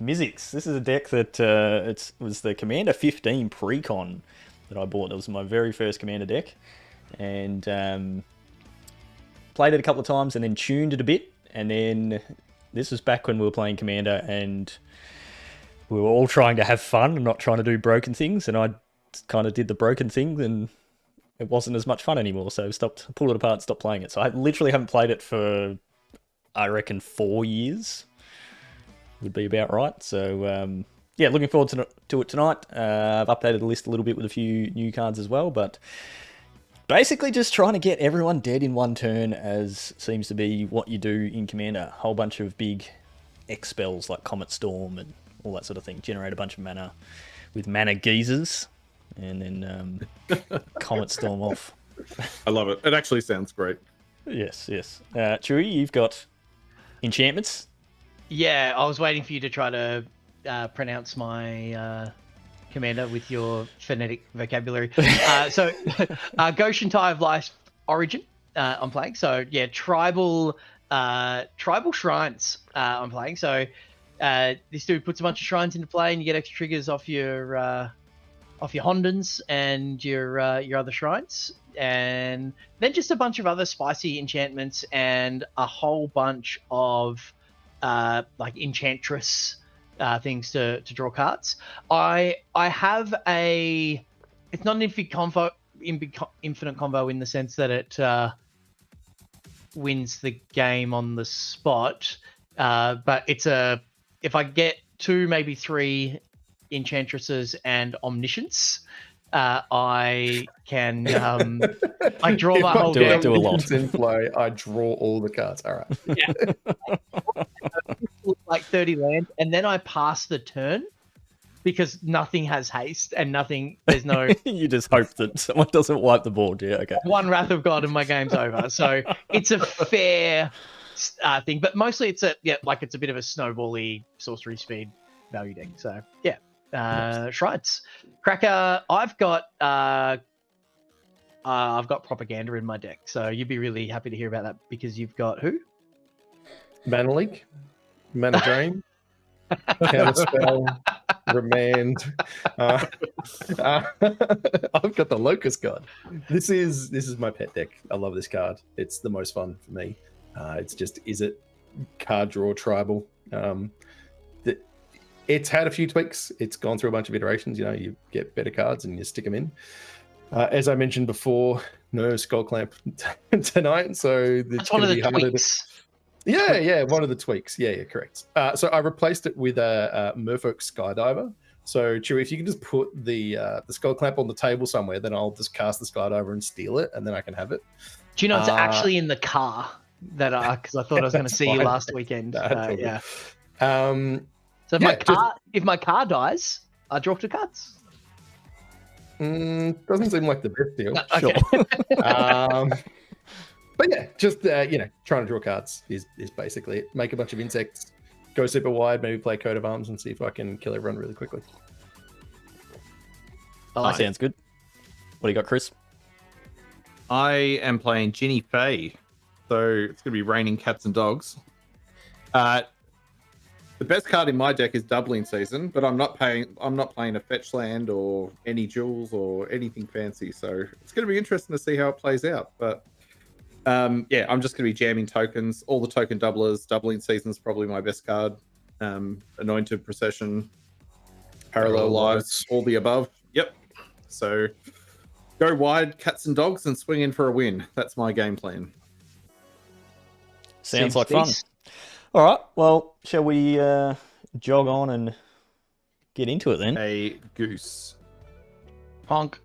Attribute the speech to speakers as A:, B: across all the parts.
A: Mizzix. This is a deck that it was the Commander 15 pre-con that I bought. It was my very first Commander deck, and played it a couple of times and then tuned it a bit. And then this was back when we were playing Commander and we were all trying to have fun and not trying to do broken things. And I kind of did the broken thing and it wasn't as much fun anymore. So pulled it apart and stopped playing it. So I literally haven't played it for, I reckon, 4 years. Would be about right. So yeah, looking forward to it tonight. I've updated the list a little bit with a few new cards as well, but basically just trying to get everyone dead in one turn, as seems to be what you do in Commander. A whole bunch of big X spells like Comet Storm and all that sort of thing. Generate a bunch of mana with mana geezers and then Comet Storm off.
B: I love it. It actually sounds great.
A: Yes. Chewy, you've got enchantments.
C: Yeah, I was waiting for you to try to pronounce my commander with your phonetic vocabulary. So, Go-Shintai of Life Origin, I'm playing. So, yeah, tribal shrines I'm playing. So, this dude puts a bunch of shrines into play, and you get extra triggers off your Hondens and your other shrines, and then just a bunch of other spicy enchantments and a whole bunch of like enchantress things to draw cards. I have it's not an infinite combo in the sense that it wins the game on the spot, but if I get 2, maybe 3 enchantresses and omniscience, I can I draw my whole deck.
A: Do a lot
D: in play. I draw all the cards. All right.
C: Yeah. Like 30 land, and then I pass the turn because nothing has haste and there's no.
A: You just hope that someone doesn't wipe the board. Yeah, okay.
C: One Wrath of God and my game's over. So it's a fair thing, but mostly it's a bit of a snowbally sorcery speed value deck. So yeah, shrines, cracker. I've got propaganda in my deck, so you'd be really happy to hear about that because you've got who?
D: Mana Leak, Mana Drain, Counterspell, Remand. I've got the Locust card. This is my pet deck. I love this card. It's the most fun for me. It's just, is it card draw tribal? It's had a few tweaks. It's gone through a bunch of iterations. You know, you get better cards and you stick them in. As I mentioned before, no Skull Clamp tonight, so
C: that's one of the tweaks.
D: Yeah, one of the tweaks. Yeah, correct. So I replaced it with a Merfolk Skydiver. So Chewy, if you can just put the Skull Clamp on the table somewhere, then I'll just cast the Skydiver and steal it, and then I can have it.
C: Do you know it's actually in the car because I thought I was going to see you last weekend. Yeah. So if my car dies, I draw 2 cards.
D: Doesn't seem like the best deal.
C: Okay.
D: Sure. But yeah, just trying to draw cards is basically it. Make a bunch of insects, go super wide, maybe play Coat of Arms and see if I can kill everyone really quickly.
A: That sounds good. What do you got, Chris?
B: I am playing Jinnie Fae, so it's going to be raining cats and dogs. The best card in my deck is Doubling Season, but I'm not playing a fetch land or any jewels or anything fancy, so it's going to be interesting to see how it plays out. But yeah, I'm just going to be jamming tokens, all the token doublers. Doubling Season's probably my best card. Anointed Procession, Parallel Lives, all the above. Yep. So go wide, cats and dogs, and swing in for a win. That's my game plan.
A: Sounds like fun. All right, well, shall we jog on and get into it then?
B: A goose.
C: Honk.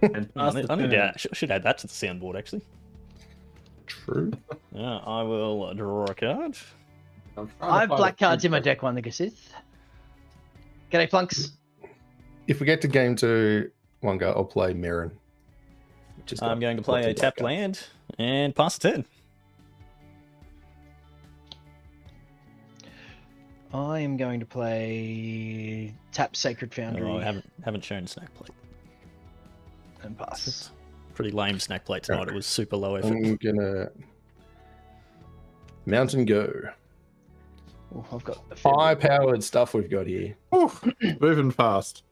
B: And
A: I should add that to the soundboard, actually.
D: True.
A: Yeah, I will draw a card.
C: I have black cards in my deck, one that Sith. G'day, Plunks.
D: If we get to game 2, one go, I'll play Mirren.
A: I'm going to play a tapped land and pass the turn.
C: I am going to play tap Sacred Foundry.
A: Oh, I haven't shown Snack Plate.
C: And pass.
A: Pretty lame Snack Plate tonight. It was super low effort.
D: I'm gonna Mountain Go.
C: Oh, I've got a fair
D: High-powered stuff we've got here.
B: Oof, moving fast.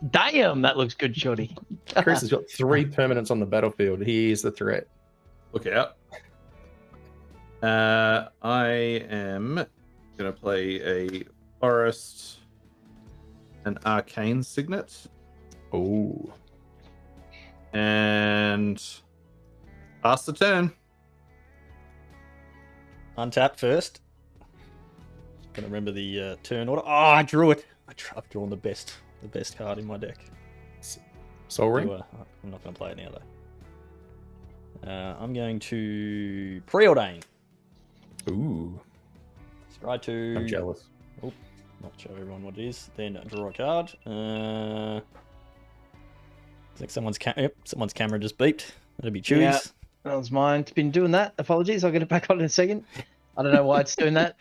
C: bit. Damn, that looks good, Shorty.
D: Chris has got 3 permanents on the battlefield. Here's the threat.
B: Look out. I am going to play a Forest, an Arcane Signet,
D: Oh.
B: and pass the turn.
A: Untap first. Gonna remember the turn order. Oh, I drew it. I've drawn the best card in my deck.
D: Soul Ring?
A: I'm not gonna play it now though. I'm going to preordain.
D: Ooh.
A: Scry 2.
D: I'm jealous.
A: Oh, not show everyone what it is. Then draw a card. It's like someone's camera just beeped. That'll be Chewy's.
C: Yeah. That was mine. It's been doing that. Apologies. I'll get it back on in a second. I don't know why it's doing that.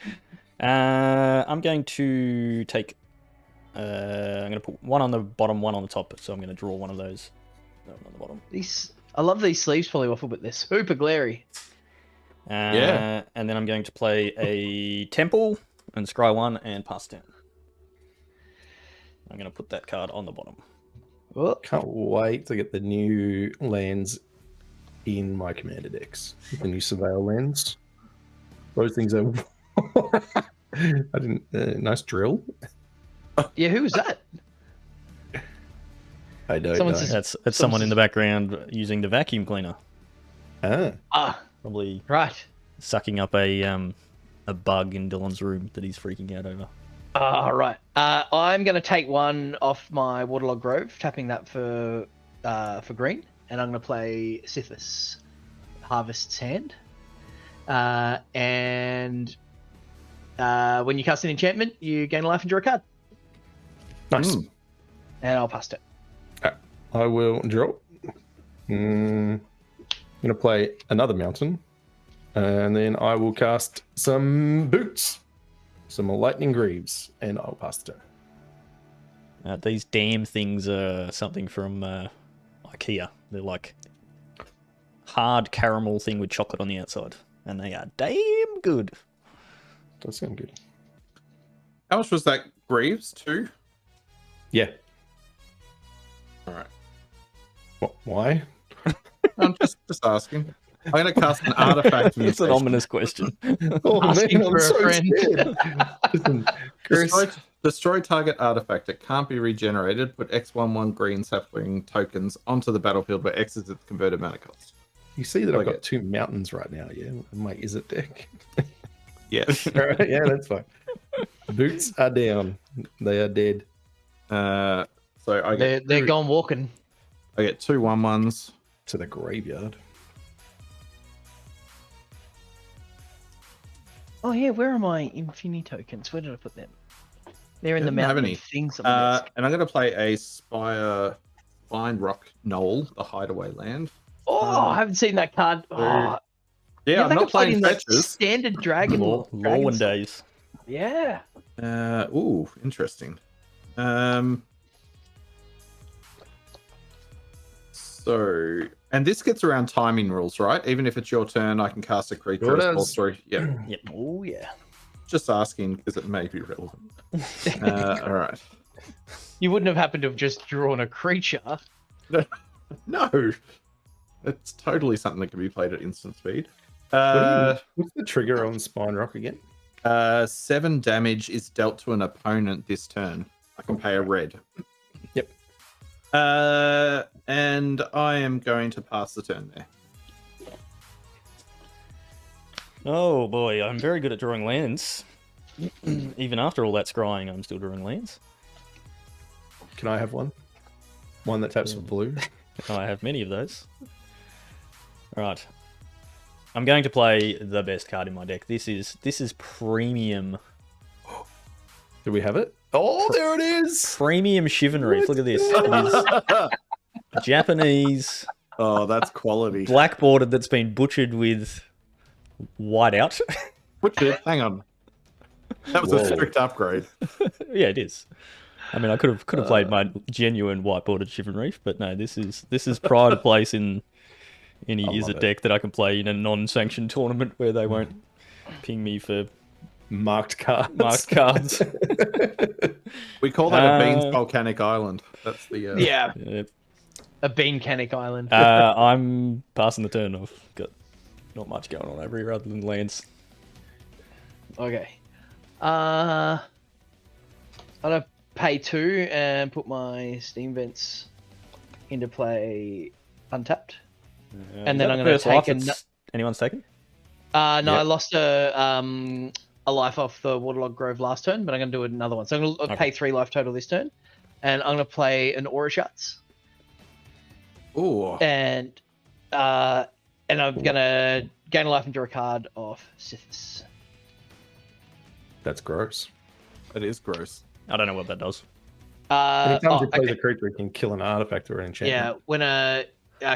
A: I'm going to take. I'm going to put one on the bottom, one on the top. So I'm going to draw one of those. No, on the bottom.
C: I love these sleeves polywaffle, but they're super glary.
B: Yeah.
A: And then I'm going to play a temple and scry 1 and pass 10. I'm going to put that card on the bottom.
C: Oh,
D: Can't wait to get the new lands in my commander decks. The new Surveil lands. Those things are... I didn't... nice drill.
C: yeah. Who was that?
D: I don't
C: Someone
D: know.
C: says-
A: That's someone in the background using the vacuum cleaner.
C: Ah,
A: Probably
C: right.
A: sucking up a bug in Dylan's room that he's freaking out over.
C: Ah, right. I'm going to take one off my Waterlog Grove, tapping that for green, and I'm going to play Sithis, Harvest's Hand. And when you cast an enchantment, you gain a life and draw a card.
D: Nice.
C: And I'll pass it.
D: I will draw. I'm going to play another mountain. And then I will cast some boots. Some lightning greaves. And I'll pass the turn.
A: These damn things are something from IKEA. They're like hard caramel thing with chocolate on the outside. And they are damn good.
D: Does sound good.
B: How much was that? Greaves, 2?
D: Yeah.
B: All right.
D: Why?
B: I'm just asking. I'm going to cast an artifact.
A: It's an
B: mutation.
A: ominous question.
D: Oh,
C: Asking for a friend.
D: scared. Listen, Chris,
B: Destroy target artifact. It can't be regenerated. Put X11 green sapling tokens onto the battlefield where X is its converted mana cost.
D: you see that I've
B: Okay.
D: got 2 mountains right now, yeah? In my Is It deck.
B: Yes.
D: All right, yeah, that's fine. Boots are down. They are dead.
B: So I get
C: They're gone walking.
B: I get 2 1/1s.
D: To the graveyard.
C: Oh yeah, where are my Infinity tokens? Where did I put them? They're in the
B: Didn't have
C: mountain
B: any.
C: of things on the desk.
B: And I'm going to play a Spine Rock Knoll, the hideaway land.
C: Oh, I haven't seen that card. Oh,
B: Yeah, I'm
C: that
B: not
C: got played
B: playing
C: in the
B: fetches.
C: standard dragon.
A: Lorwyn days.
C: Yeah.
B: Ooh, interesting. So, and this gets around timing rules, right? Even if it's your turn, I can cast a creature.
D: Sure
B: as well.
D: does.
B: Sorry, yeah.
A: Yep.
C: Oh yeah.
B: Just asking because it may be relevant. All right.
C: You wouldn't have happened to have just drawn a creature.
B: No, it's totally something that can be played at instant speed.
D: What's the trigger on Spine Rock again?
B: 7 damage is dealt to an opponent this turn. I can pay a red.
D: Yep.
B: And I am going to pass the turn there.
A: Oh boy, I'm very good at drawing lands. Even after all that scrying, I'm still drawing lands.
D: Can I have one? One that taps for blue.
A: I have many of those. Right. I'm going to play the best card in my deck. This is premium.
D: Do we have it? Oh, there it is!
A: Premium Chivalry. Look at this. It is Japanese
B: Oh, that's quality.
A: blackboarded that's been butchered with whiteout.
B: Butcher, hang on. That was
D: Whoa.
B: a strict upgrade.
A: Yeah, it is. I mean, I could have played my genuine whiteboarded Chivalry, but no, this is pride of place in any
D: I
A: Is
D: love
A: It
D: it.
A: deck that I can play in a non-sanctioned tournament where they won't ping me for
D: Marked cards.
A: Marked cards.
B: We call that a Beans
A: Uh,
B: volcanic island. That's the
C: Yeah,
A: Yep.
C: a bean canic island.
A: I'm passing the turn. I've got not much going on over here other than lands.
C: Okay. I'm gonna pay 2 and put my steam vents into play untapped. And then I'm gonna take
A: anyone's taken.
C: No,
D: Yep.
C: I lost a life off the Waterlogged Grove last turn, but I'm gonna do another one. So I'm gonna pay 3 life total this turn, and I'm gonna play an Aura Shuts,
B: Ooh.
C: and I'm gonna gain a life and draw a card off Sithis.
D: That's gross.
B: It is gross.
A: I don't know what that does.
D: Anytime you play the creature, it can kill an artifact or an enchantment.
C: Yeah, when a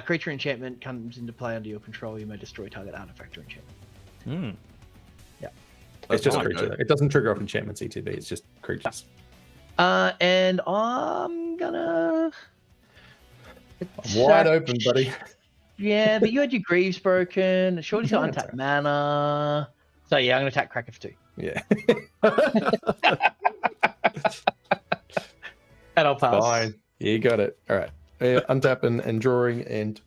C: creature enchantment comes into play under your control, you may destroy target artifact or enchantment.
A: Hmm.
D: It's just
B: not
D: creature.
B: good.
D: It doesn't trigger off enchantments ETB. It's just creatures.
C: And I'm gonna.
D: I'm wide open, buddy.
C: Yeah, but you had your Greaves broken. Shorty's got
D: Yeah,
C: untapped mana. So yeah, I'm gonna attack Kraken for 2.
D: Yeah.
C: And I'll pass.
D: Fine. You got it. All right. Untapping and drawing, and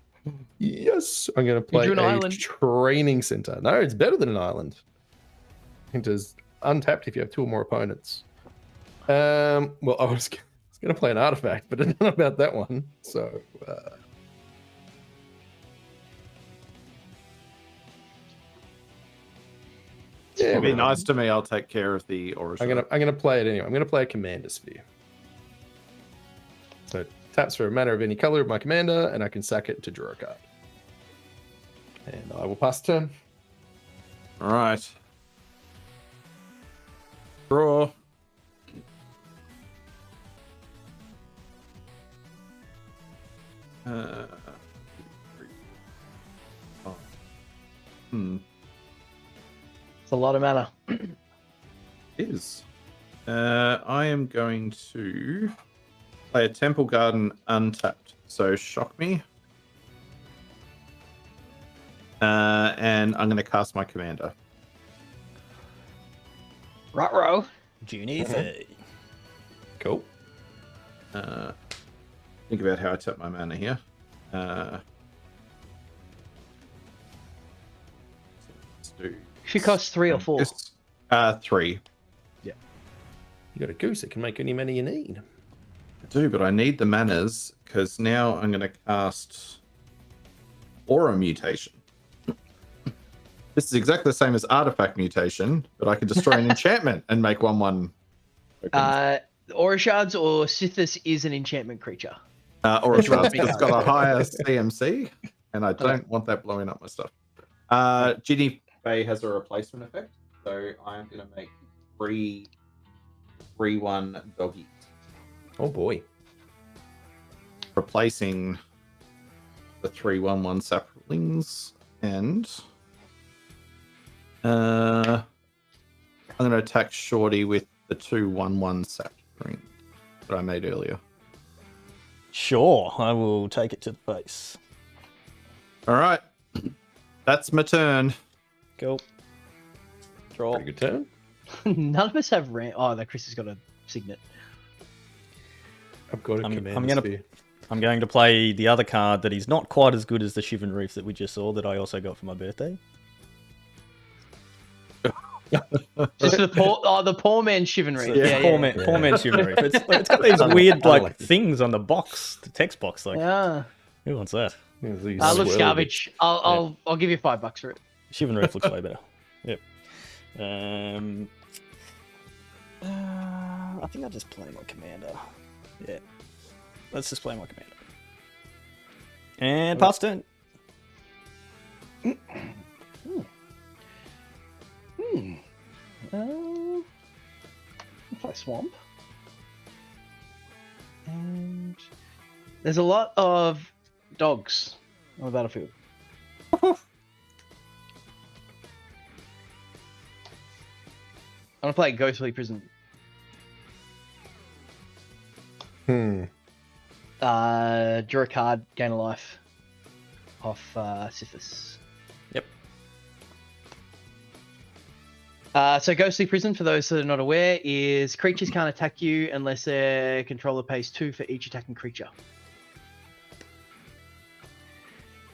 D: yes, I'm going to play
C: drew an
D: a
C: island.
D: training center. No, it's better than an island. It is untapped if you have 2 or more opponents. Well, I was going to play an artifact, but I don't know about that one. So, yeah,
B: It'll be
D: whatever.
B: nice to me. I'll take care of the Aura.
D: I'm gonna play it anyway. I'm gonna play a commander sphere. So taps for a mana of any color of my commander, and I can sack it to draw a card. And I will pass turn.
B: All right. Draw.
C: It's a lot of mana.
B: Is. I am going to play a Temple Garden untapped. So shock me. And I'm going to cast my commander.
C: Ruh-roh.
A: Jinnie.
D: Cool.
B: Think about how I tap my mana here. Let's do.
C: She costs 3 or 4.
B: 3.
D: You got a goose that can make any mana you need.
B: I do, but I need the manas because now I'm going to cast Aura Mutation. This is exactly the same as Artifact Mutation, but I can destroy an enchantment and make 1/1.
C: Aura Shards or Sithis is an enchantment creature.
B: Aura Shards, because it's got a higher CMC, and I don't want that blowing up my stuff. Jinnie Bay has a replacement effect, so I'm going to make 3/1 doggy.
D: Oh boy.
B: Replacing the 3/1 saplings, and I'm going to attack Shorty with the 2/1 sapling that I made earlier.
A: Sure, I will take it to the face.
B: All right, that's my turn.
A: Go. Draw.
D: Pretty good turn.
C: None of us have Oh, no, Chris has got a signet.
D: I've got a commander
A: I'm gonna
D: sphere.
A: I'm going to play the other card that is not quite as good as the Shivan Reef that we just saw that I also got for my birthday.
C: Just the poor man's chivalry.
A: So,
C: Yeah,
A: poor man Shivan Reef. It's got these weird like things on the box, the text box. Like,
C: Yeah.
A: who wants that?
D: Yeah, these
C: Looks
D: swirly
C: garbage. I'll give you $5 for it.
A: Shivan Reef looks way better. Yep. I think I'll just play my commander. Yeah. Let's just play my commander. And pass turn.
C: Play Swamp. And there's a lot of dogs on the battlefield. I'm gonna play Ghostly Prison. Draw a card, gain a life off Sithis.
A: Yep.
C: So Ghostly Prison, for those that are not aware, is creatures can't attack you unless their controller pays 2 for each attacking creature.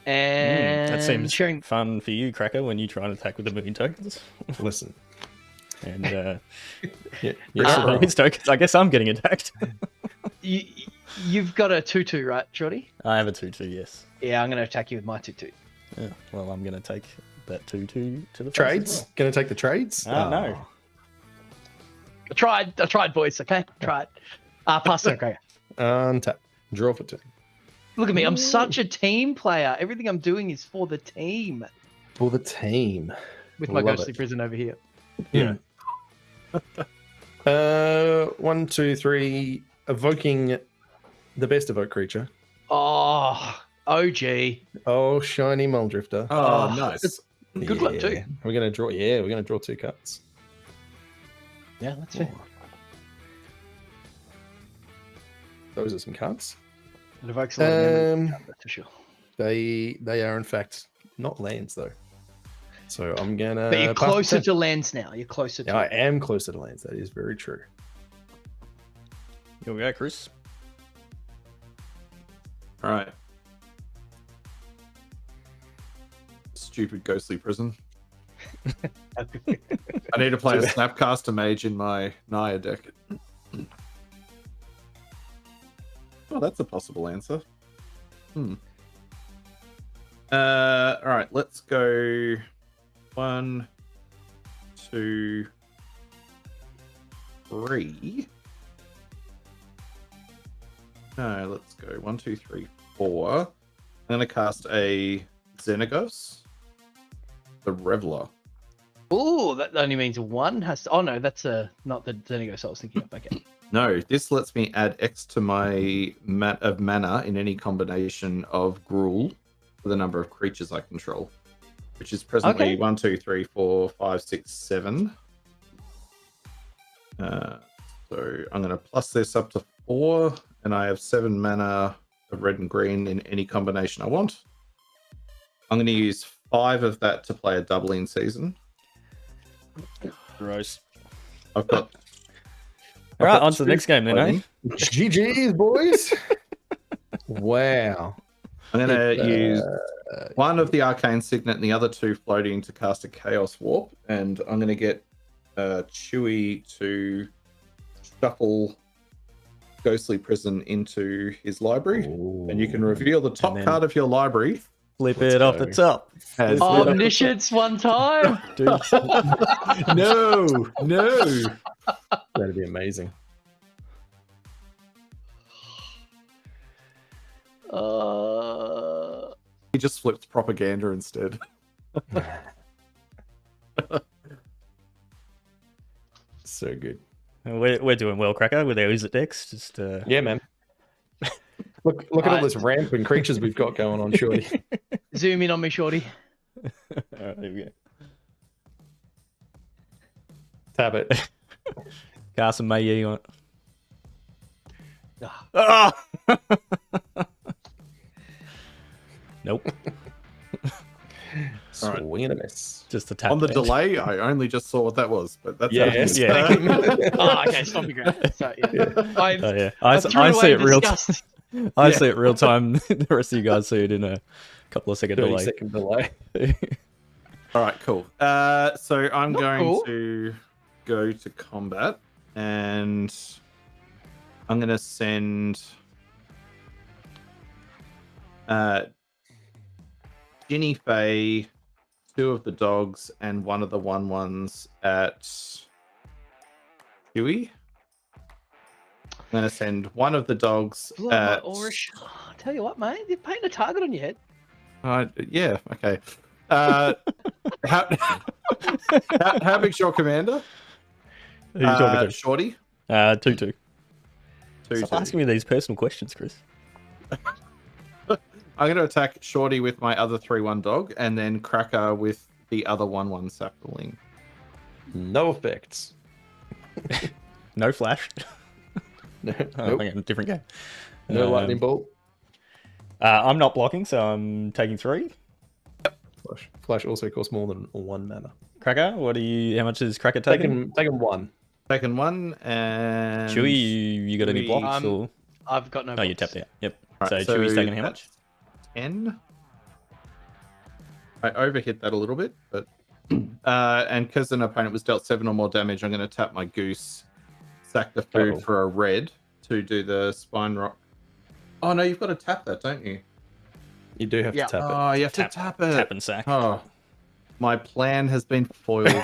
C: And
A: That seems
C: sharing.
A: fun for you, Cracker, when you try and attack with the moon tokens.
D: Listen.
A: And
D: Yeah,
A: with these tokens, I guess I'm getting attacked.
C: You've got a 2/2, right, Shorty?
A: I have a 2/2, yes.
C: Yeah, I'm going to attack you with my 2/2.
A: Yeah, well, I'm going to take that 2/2 to the face
D: Trades?
A: as
D: Gonna take the trades?
A: No.
C: I tried, boys. Okay, tried. Pass it. Okay.
D: Untap. Draw for 2.
C: Look at me. I'm such a team player. Everything I'm doing is for the team.
D: For the team.
C: With my
D: Love
C: Ghostly
D: it.
C: Prison over here.
D: Yeah. 1, 2, 3. Evoking the best evoke creature.
C: Oh, OG.
D: Oh, shiny Muldrifter.
B: Oh,
C: Oh,
B: nice.
C: Good luck too.
D: We're gonna draw. Yeah, we're gonna draw 2 cards.
C: Yeah, that's fair.
D: Those are some cards.
C: It evokes a lot of memories,
D: Um,
C: that's for sure.
D: They are in fact not lands though. So I'm gonna.
C: But you're
D: pass
C: closer
D: the turn.
C: to lands now. You're closer to.
D: Yeah, I am closer to lands. That is very true.
A: Here we go, Chris.
B: All right. Stupid Ghostly Prison. I need to play a Snapcaster Mage in my Naya deck. Oh, that's a possible answer. All right, let's go 1, 2, 3. No, let's go 1, 2, 3, 4. I'm gonna cast a Xenagos, the Reveler.
C: Oh, that only means one has to. Oh no, that's not the Xenagos I was thinking of. Okay.
B: No, this lets me add X to my mat of mana in any combination of Gruul for the number of creatures I control, which is presently
C: Okay.
B: 1, 2, 3, 4, 5, 6, 7. So I'm going to plus this up to 4, and I have 7 mana of red and green in any combination I want. I'm going to use 5 of that to play a doubling season.
A: Gross.
B: I've got.
A: All right, on to the next game then, eh?
D: GG's, boys. Wow.
B: I'm going to use one of the Arcane Signet and the other 2 floating to cast a Chaos Warp, and I'm going to get Chewy to shuffle Ghostly Prison into his library, and you can reveal the top
A: then-
B: card of your library.
A: Flip
D: Let's
A: it off
D: go.
A: the top.
B: As
C: Omniscience one time.
A: Dude.
B: no.
D: That'd be amazing.
B: He just flipped propaganda instead.
D: So good.
A: We're doing well, Cracker, with our Izzet decks. Just
D: Yeah, man. Look at all this rampant creatures we've got going on, Shorty.
C: Zoom in on me, Shorty.
A: All right, there we go.
D: Tap it.
A: Cast some Mei on it.
C: Ah.
A: Ah! Nope.
B: All right.
D: Swing and a miss.
A: Just a tap.
B: On the
A: damage.
B: delay, I only just saw what that was, but that's
D: Yes.
A: Yeah.
C: Oh, okay, stop me, Grant. So, yeah.
A: Oh, yeah.
C: I
A: I
C: threw
A: see
C: away
A: it real time.
C: disgust.
A: I see it real time. The rest of you guys see it in a couple of second
D: 30
A: delay.
D: second delay.
B: All right, cool. So I'm
C: Not
B: going
C: cool.
B: to go to combat, and I'm going to send Jinnie, Faye, 2 of the dogs, and 1 of the 1/1s at Huey. I'm going to send 1 of the dogs
C: Blood my
B: at...
C: Orish. Oh, tell you what, mate, you're painting a target on your head.
B: Yeah, okay. How big's your commander?
A: Who are you talking
B: Shorty?
A: to? 2-2.
B: 2,
A: Stop
B: 2.
A: asking me these personal questions, Chris.
B: I'm going to attack Shorty with my other 3/1 dog, and then Cracker with the other 1/1 sapling.
D: No effects.
A: No flash.
D: No,
A: Oh,
D: nope.
A: hang on, different game.
D: No lightning bolt.
A: I'm not blocking, so I'm taking 3.
D: Flash. Flash also costs more than 1 mana.
A: Cracker, how much is Cracker taking?
D: Taking 1.
B: Taking 1 and
A: Chewy, you got any
B: Chewy-
A: blocks or?
C: I've got no.
A: Oh, you
C: blocks.
A: tapped out. Yep.
B: Right,
A: so Chewy's taking how much?
B: 10. I overhit that a little bit, but and because an opponent was dealt 7 or more damage, I'm going to tap my goose, sack the food for a red to do the spine rock. Oh no, you've got to tap that, don't you?
D: You do have to tap it.
B: Oh, you have to tap it.
A: Tap and sack.
B: Oh, my plan has been foiled.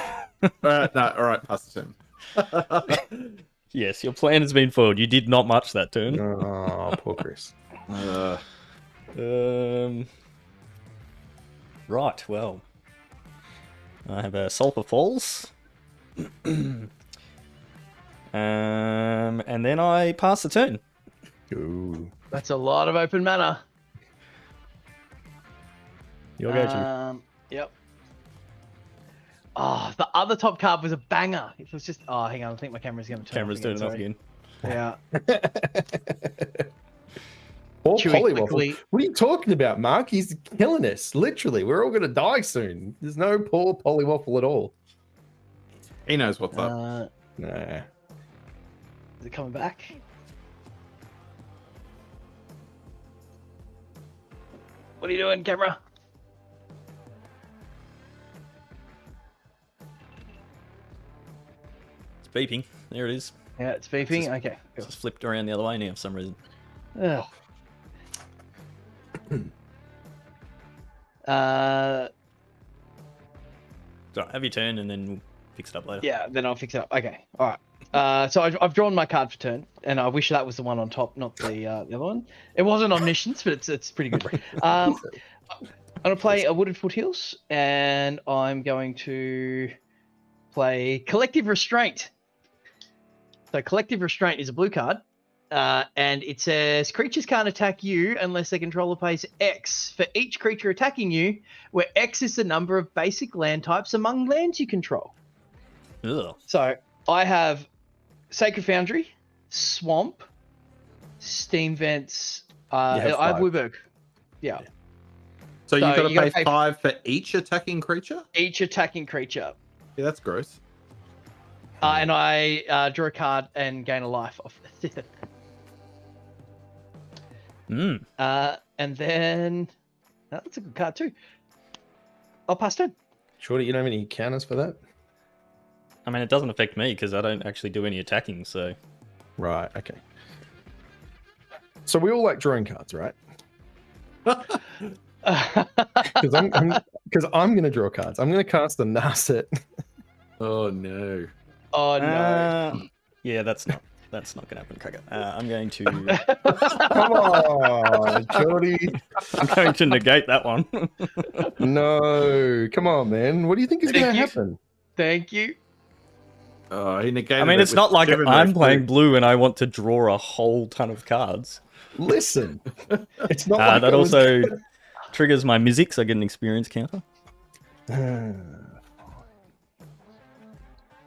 B: No, all right, pass the turn.
A: Yes, your plan has been foiled. You did not much that turn.
D: Oh, poor Chris.
A: Right, well. I have a Sulphur Falls. And then I pass the turn.
D: Ooh.
C: That's a lot of open mana.
A: You'll go, Jimmy.
C: Yep. Oh, the other top card was a banger. It was just. Oh, hang on. I think my camera's going to turn
A: Camera's
C: off
A: turning off
C: again.
A: again.
C: Yeah.
D: Poor
C: Chewy
D: Polywaffle.
C: quickly-
D: What are you talking about, Mark? He's killing us. Literally, we're all going to die soon. There's no poor Polywaffle at all.
B: He knows what's up.
D: Nah.
C: Is it coming back? What are you doing, camera?
A: It's beeping. There it is.
C: Yeah, it's beeping. Okay.
A: It's just flipped around the other way now for some reason.
C: Ugh.
A: So have your turn and then we'll fix it up later.
C: Yeah, then I'll fix it up. Okay, all right. So I've drawn my card for turn, and I wish that was the one on top, not the other one. It wasn't Omniscience, but it's pretty good. I'm going to play a Wooded Foothills, and I'm going to play Collective Restraint. So Collective Restraint is a blue card, and it says creatures can't attack you unless their controller pays X for each creature attacking you, where X is the number of basic land types among lands you control.
A: Ugh.
C: So I have Sacred Foundry, Swamp, Steam Vents. I have
D: 5.
C: Wooburg. Yeah.
B: So you've got
C: you
B: to
C: gotta
B: pay
C: pay
B: 5 for each attacking creature?
C: Each attacking creature.
B: Yeah, that's gross.
C: And I draw a card and gain a life off it. And then that's a good card too. I'll pass turn.
D: Shorty, you don't have any counters for that?
A: I mean, it doesn't affect me because I don't actually do any attacking, so...
D: Right, okay. So we all like drawing cards, right? Because I'm going to draw cards. I'm going to cast a Narset.
B: Oh no.
C: Oh no.
A: Yeah, that's not going to happen, Cracker. I'm going to...
D: Come on, Shorty.
A: I'm going to negate that one.
D: No, come on, man. What do you think is going to happen?
C: Thank you.
B: Oh, he negated
A: I mean,
B: it
A: it's
B: with
A: not like
B: 7
A: I'm
B: next
A: playing
B: to-
A: blue and I want to draw a whole ton of cards.
D: Listen, it's not like
A: That
D: I was-
A: also triggers my Mizzix. I get an experience counter.
D: All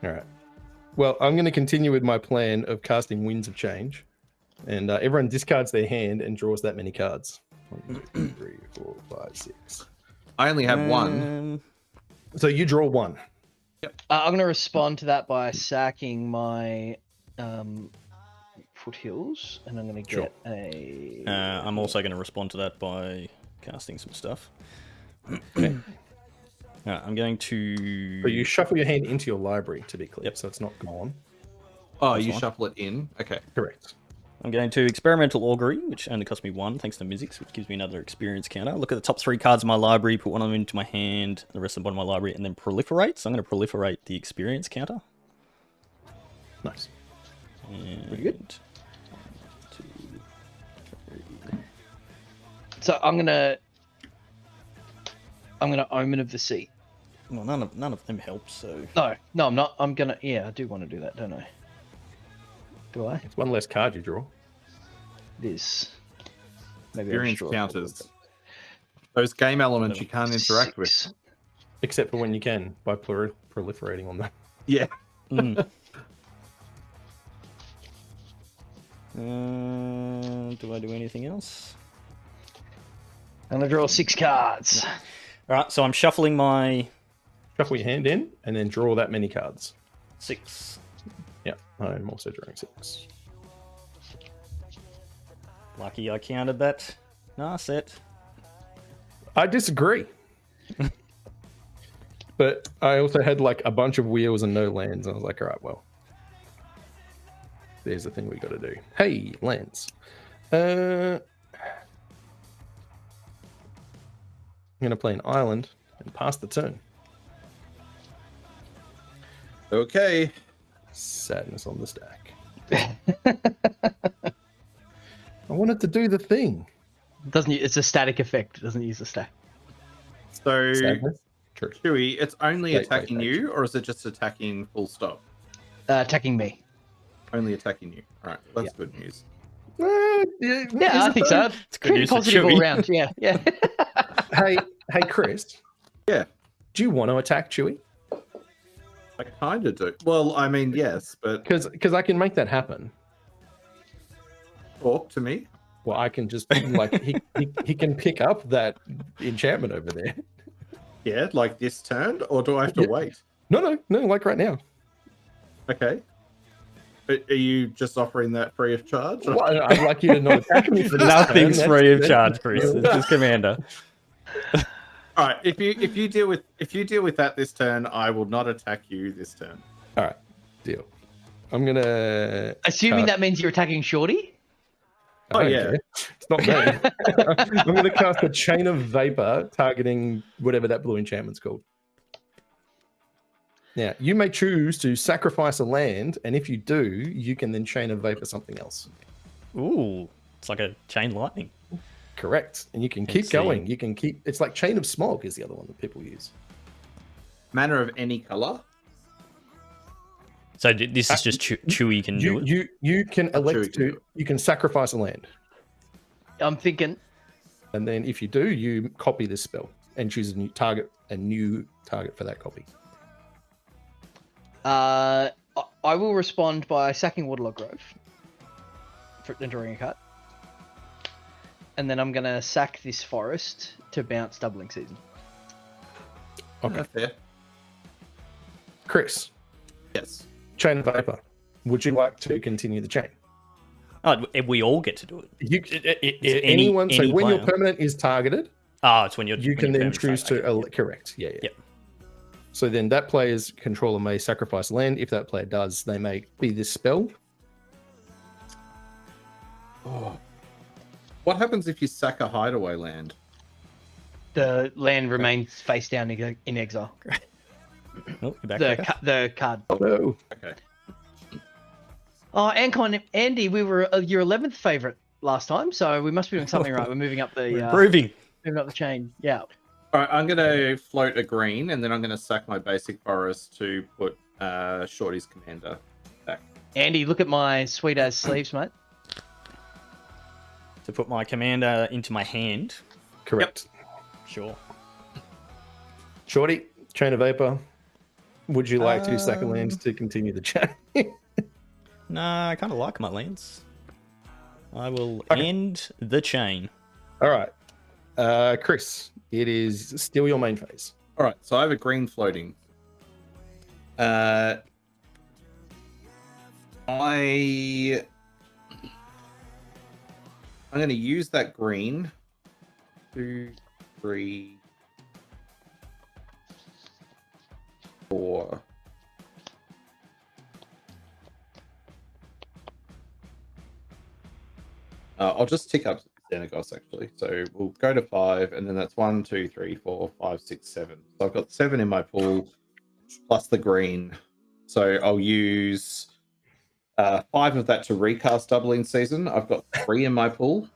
D: right. Well, I'm going to continue with my plan of casting Winds of Change, and everyone discards their hand and draws that many cards. 1, 2, 3, 4, 5, 6.
B: I only have 1.
D: So you draw 1.
C: I'm going to respond to that by sacking my Foothills, and I'm going to get a...
A: I'm also going to respond to that by casting some stuff. I'm going to...
D: So you shuffle your hand into your library, to be clear,
A: Yep.
D: so it's not gone.
B: Oh,
A: That's
B: you
A: fine.
B: shuffle it in? Okay.
D: Correct.
A: I'm going to Experimental Augury, which only cost me 1, thanks to Mizzix, which gives me another experience counter. Look at the top 3 cards of my library, put one of them into my hand, the rest of them bottom of my library, and then proliferate. So I'm going to proliferate the experience counter.
D: Nice.
A: And
D: Pretty good.
A: 1, 2, 3.
C: So I'm gonna Omen of the Sea.
A: Well, none of them help, so...
C: No, I'm not. I'm gonna. Yeah, I do want to do that, don't I? Do I?
D: It's one less card you draw.
C: It is. Maybe I'll
B: Experience
C: draw a
B: counters. Those game elements you can't interact with.
C: 6.
D: Except for when you can, by proliferating on them.
B: Yeah.
A: Do I do anything else?
C: I'm gonna draw 6 cards.
A: All right, so I'm shuffling my
D: Shuffle your hand in and then draw that many cards.
A: 6.
D: Yeah, I'm also drawing 6.
A: Lucky I counted that. Nah, set.
D: I disagree. But I also had like a bunch of wheels and no lands. And I was like, all right, well, there's the thing we got to do. Hey, lands. I'm going to play an island and pass the turn.
B: Okay.
D: Sadness on the stack. I wanted to do the thing.
C: It's a static effect. It doesn't use the stack.
B: So,
D: Sadness? True.
B: Chewy, it's only
D: Wait,
B: attacking
D: wait.
B: you, or is it just attacking full stop?
C: Attacking me.
B: Only attacking you. All right, that's good news.
C: Yeah, I think so.
A: It's good
C: Pretty
A: news for
C: positive all
A: Chewy.
C: round. Yeah, yeah.
D: Hey, Chris.
B: Yeah.
D: Do you want to attack Chewy?
B: I kind of do. Well, I mean, yes, but
D: Because I can make that happen.
B: talk to me.
D: Well, I can just like he can pick up that enchantment over there.
B: Yeah, like this turn, or do I have to
D: Yeah.
B: wait?
D: No, like right now.
B: Okay. Are you just offering that free of charge?
D: Well, I'd like you to not attack me for this
A: Nothing's
D: turn.
A: free of
D: That's-
A: charge, Chris. It's just Commander.
B: All right. If you deal with that this turn, I will not attack you this turn.
D: All right, deal. I'm gonna.
C: Assuming that means you're attacking Shorty.
B: Oh,
D: I don't
B: yeah.
D: care. It's not me. I'm gonna cast a chain of vapor targeting whatever that blue enchantment's called. Now, you may choose to sacrifice a land, and if you do, you can then chain of vapor something else.
A: Ooh, it's like a chain lightning.
D: Correct. And you can keep
A: see.
D: going. You can keep. It's like chain of smog is the other one that people use.
B: Mana of any color.
A: So this is just Chewy can do it.
D: You can
B: Chewy
D: elect
B: can do
D: to.
B: it.
D: You can sacrifice a land,
C: I'm thinking.
D: and then if you do, you copy this spell and choose a new target for that copy.
C: I will respond by sacking Waterlog Grove and drawing a card. And then I'm going to sack this forest to bounce Doubling Season.
D: Okay,
B: Fair.
D: Chris,
B: Yes.
D: chain of vapor. Would you like to continue the chain?
A: Oh, we all get to do it.
D: Anyone. So
A: any
D: when your
A: player.
D: permanent is targeted,
A: Oh, it's when you're.
D: you
A: when
D: can
A: you're
D: then
A: permanent
D: choose
A: straight,
D: to
A: okay.
D: correct. Yeah.
A: Yep.
D: So then that player's controller may sacrifice land. If that player does, they may be this spell.
B: Oh. What happens if you sack a hideaway land?
C: The land remains face down in exile.
A: Oh, you're back.
C: The card.
D: Oh no.
B: Okay.
C: Oh, Andy, we were your 11th favorite last time, so we must be doing something right. We're moving up the
A: Improving.
C: chain. Yeah.
B: All right, I'm going to float a green, and then I'm going to sack my basic forest to put Shorty's commander back.
C: Andy, look at my sweet ass sleeves, mate.
A: To put my commander into my hand.
D: Correct.
A: Sure.
D: Shorty, chain of vapor. Would you like to sack a land to continue the chain?
A: Nah, I kind of like my lands. I will
D: Okay.
A: end the chain.
D: All right. Chris, it is still your main phase.
B: All right, so I have a green floating. I'm going to use that green. 2, 3, 4. I'll just tick up Xenagos actually. So we'll go to 5, and then that's 1, 2, 3, 4, 5, 6, 7. So I've got 7 in my pool, plus the green. So I'll use 5 of that to recast Doubling Season. I've got 3 in my pool.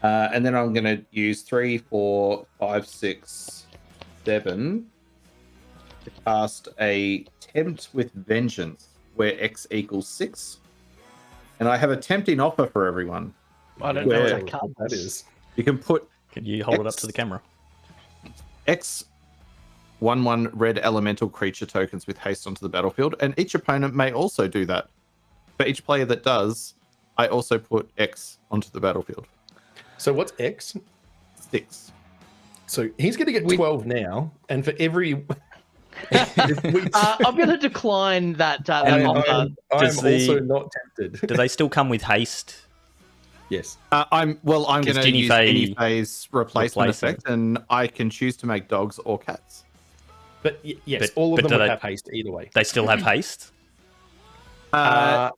B: And then I'm going to use 3, 4, 5, 6, 7 to cast a Tempt with Vengeance, where X equals 6. And I have a tempting offer for everyone.
C: I don't know
B: Where-
C: what that card
D: That is.
B: You can put
A: Can you hold it up to the camera?
B: X 1/1 red elemental creature tokens with haste onto the battlefield, and each opponent may also do that. For each player that does, I also put X onto the battlefield.
D: So what's X?
B: It's 6.
D: So he's going to get 12 now, and for every...
C: I'm going to decline that offer.
D: I'm
A: Does
D: also not tempted.
A: Do they still come with haste?
D: Yes.
B: I'm going to
A: Jinnie
B: use
A: Fey
B: Jinnie Fey's replacement
A: replacing.
B: effect, and I can choose to make dogs or cats.
D: But yes,
A: But-
D: all of
A: but
D: them
A: do
D: would
A: they-
D: have haste either way.
A: They still have haste?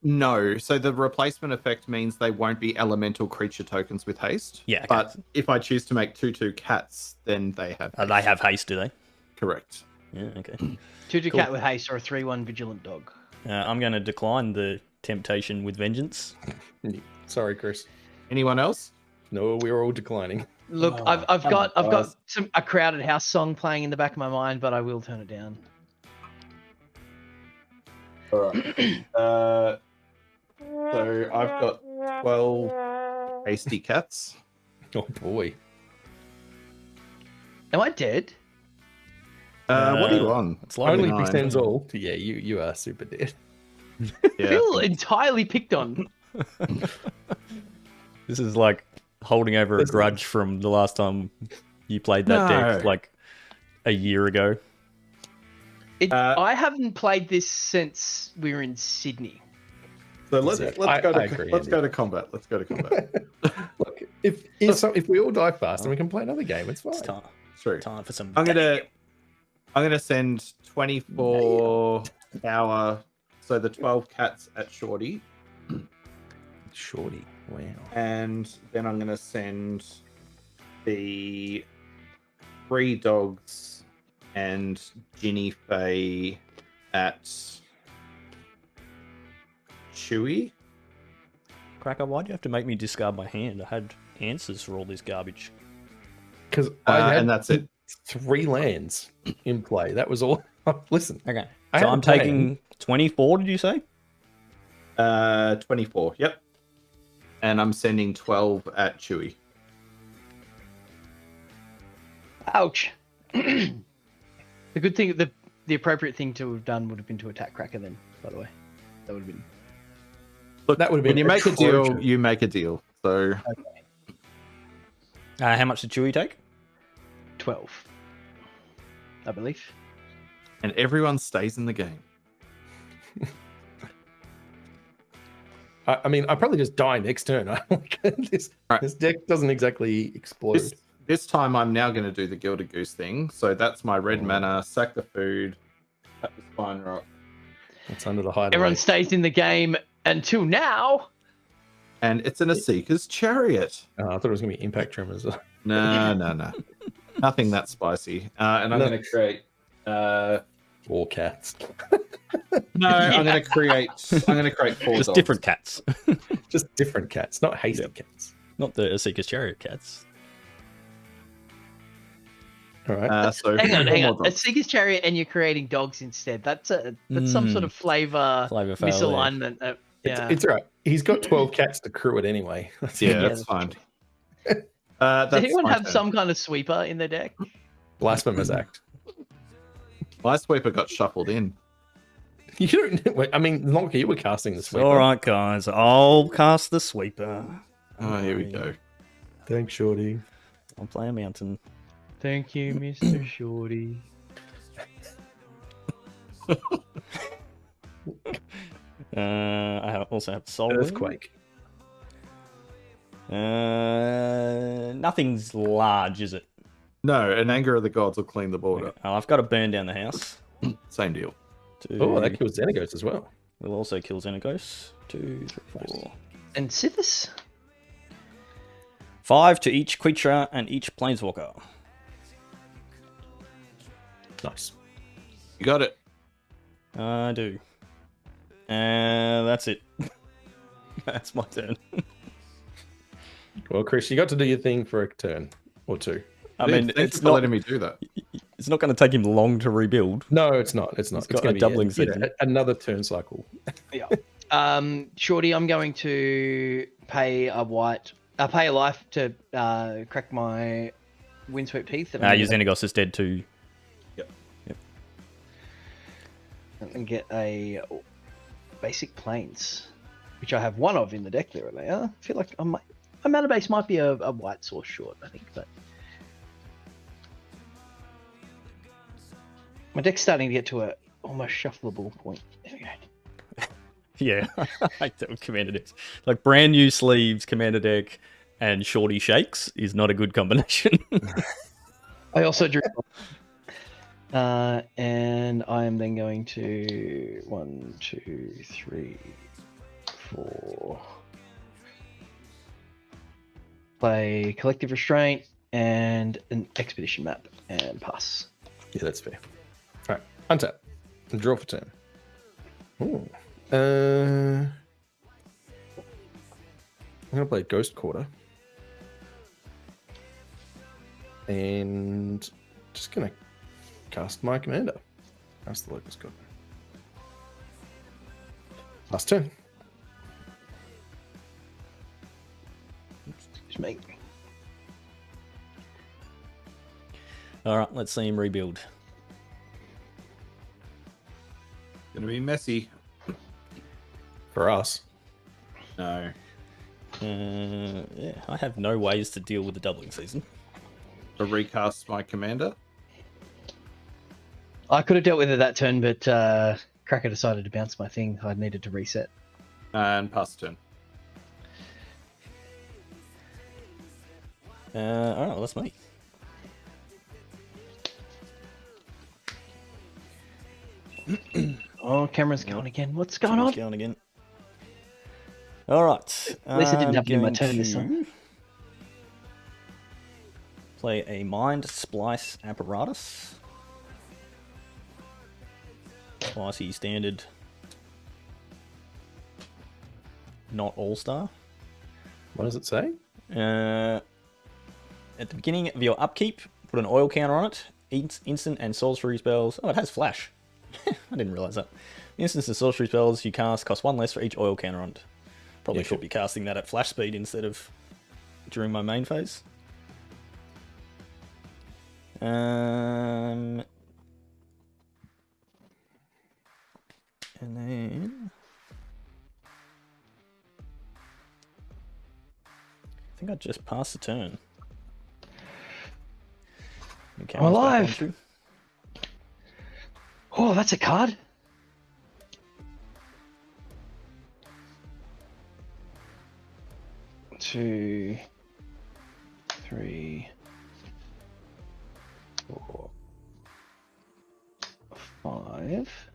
B: No. So the replacement effect means they won't be elemental creature tokens with haste.
A: Yeah, okay.
B: But if I choose to make 2/2 cats, then they have.
A: They have haste, do they?
B: Correct.
A: Yeah, okay.
C: 2/2 cat with haste or a 3/1 vigilant dog.
A: I'm going to decline the temptation with vengeance.
D: Sorry, Chris.
B: Anyone else?
D: No, we're all declining.
C: Look, I've got a crowded house song playing in the back of my mind, but I will turn it down.
B: All right. So I've got 12 hasty cats.
D: Oh boy.
C: Am I dead?
B: What are you on?
A: It's like
D: Only
B: 9.
D: extends all. Yeah, you are super dead.
C: I
B: Yeah.
C: feel entirely picked on.
A: This is like holding over a grudge from the last time you played that deck,
B: No.
A: like a year ago.
C: I haven't played this since we were in Sydney.
B: So let's
D: I
B: go to
D: agree,
B: let's
D: Andy.
B: go to combat. Let's go to combat.
D: Look, if we all die fast and we can play another game, it's fine.
A: It's time,
B: True.
A: time for some.
B: I'm gonna send 24 power. So the 12 cats at Shorty,
D: Shorty. Wow.
B: and then I'm gonna send the 3 dogs and Jinnie Fey at Chewy.
A: Cracker, why'd you have to make me discard my hand? I had answers for all this garbage.
D: Because I had
B: And that's it.
D: 3 lands in play. That was all. Listen,
A: Okay.
D: I
A: So
D: had
A: I'm
D: a plan.
A: taking 24, did you say?
B: 24. Yep. And I'm sending 12 at Chewy.
C: Ouch. The good thing, the appropriate thing to have done would have been to attack Cracker then, by the way. That would have been...
B: Look,
D: that would have been
B: when you make a deal,
D: atrocious.
B: you make a deal. So
A: How much did Chewie take?
C: 12, I believe.
B: and everyone stays in the game.
D: I mean, I probably just die next turn. this
B: Right.
D: this deck doesn't exactly explode.
B: This time I'm now going to do the Gilded Goose thing. So that's my red mana, sack the food, tap the spine rock.
D: It's under the hideaway.
C: Everyone stays in the game until now.
B: And it's in a Seeker's Chariot.
D: Oh, I thought it was going to be Impact Tremors.
B: No. Nothing that spicy. And I'm
D: No.
B: going to create...
D: Or cats.
B: No, I'm going to create 4
A: Just
B: dogs.
A: different cats.
D: Just different cats, not hasty
A: Yep.
D: cats.
A: Not the Seeker's Chariot cats.
D: All right.
B: So
C: Hang on.
B: 4 more
C: A
B: dogs.
C: Seeker's Chariot and you're creating dogs instead. That's some sort of flavor
A: Flavor foul,
C: misalignment. Yeah.
D: It's all right. He's got 12 cats to crew it anyway.
B: Yeah,
C: Yeah,
B: that's
C: that's
B: fine.
C: Does
B: That's
C: anyone
B: my
C: have
B: turn.
C: some kind of sweeper in their deck?
D: Blasphemous act.
B: My sweeper got shuffled in.
D: You don't. Wait, I mean, Lonka, you were casting the sweeper.
A: All right, guys. I'll cast the sweeper.
B: Oh, here we go.
D: Thanks, Shorty.
A: I'll play a mountain.
C: Thank you, Mr. Shorty.
A: Also have Soul Ring.
D: Earthquake.
A: Nothing's large, is it?
B: No, an Anger of the Gods will clean the board up.
A: Oh, I've got to burn down the house.
B: Same deal.
D: Oh, that kills Xenagos as well.
A: Will also kill Xenagos. 2, 3, 4.
C: And Sithis?
A: 5 to each creature and each planeswalker.
D: Nice.
B: You got it.
A: I do. That's it. That's my turn.
D: Well, Chris, you got to do your thing for a turn or 2.
A: I
B: Dude,
A: mean,
B: thank you
A: it's
B: for
A: not.
B: letting me do that.
A: It's not going to take him long to rebuild.
D: No, it's not. It's not.
A: It's got
D: gonna
A: a
D: be
A: doubling season.
D: another turn cycle.
C: Yeah. Shorty, I'm going to pay a life to crack my windsweep teeth.
A: Your Xenagos is dead too.
C: And get a basic planes, which I have 1 of in the deck there. I feel like my mana base might be a white source short, I think, but My deck's starting to get to a almost shuffleable point. There we go.
A: Yeah, I like that with Commander decks. Like brand new sleeves, Commander deck, and shorty shakes is not a good combination.
C: I also drew. And I am then going to 1, 2, 3, 4. Play Collective Restraint and an Expedition map and pass.
D: Yeah, that's fair. All right, untap and draw for turn. Ooh. I'm gonna play Ghost Quarter, and just gonna cast my commander. Cast the Locust God. Last turn.
C: Excuse me.
A: All right, let's see him rebuild.
B: Gonna be messy.
D: For us.
B: No.
A: Yeah, I have no ways to deal with the doubling season.
B: To recast my commander.
C: I could have dealt with it that turn, but Cracker decided to bounce my thing. I needed to reset.
B: And pass turn.
A: All right, well, that's me.
C: Oh, camera's going again. What's going on?
A: Going again. All right.
C: At least it didn't happen in my
A: I'm
C: turn this
A: going
C: time.
A: to play a Mind Splice Apparatus. Spicy standard. Not all-star.
D: What does it say?
A: At the beginning of your upkeep, put an oil counter on it. Instant and sorcery spells. Oh, it has flash. I didn't realize that. Instants and sorcery spells you cast cost 1 less for each oil counter on it. Probably
D: Yeah,
A: should
D: cool.
A: be casting that at flash speed instead of during my main phase. And then I think I just passed the turn. Okay,
C: I'm alive. Oh, that's a card. Two, 3, 4, 5.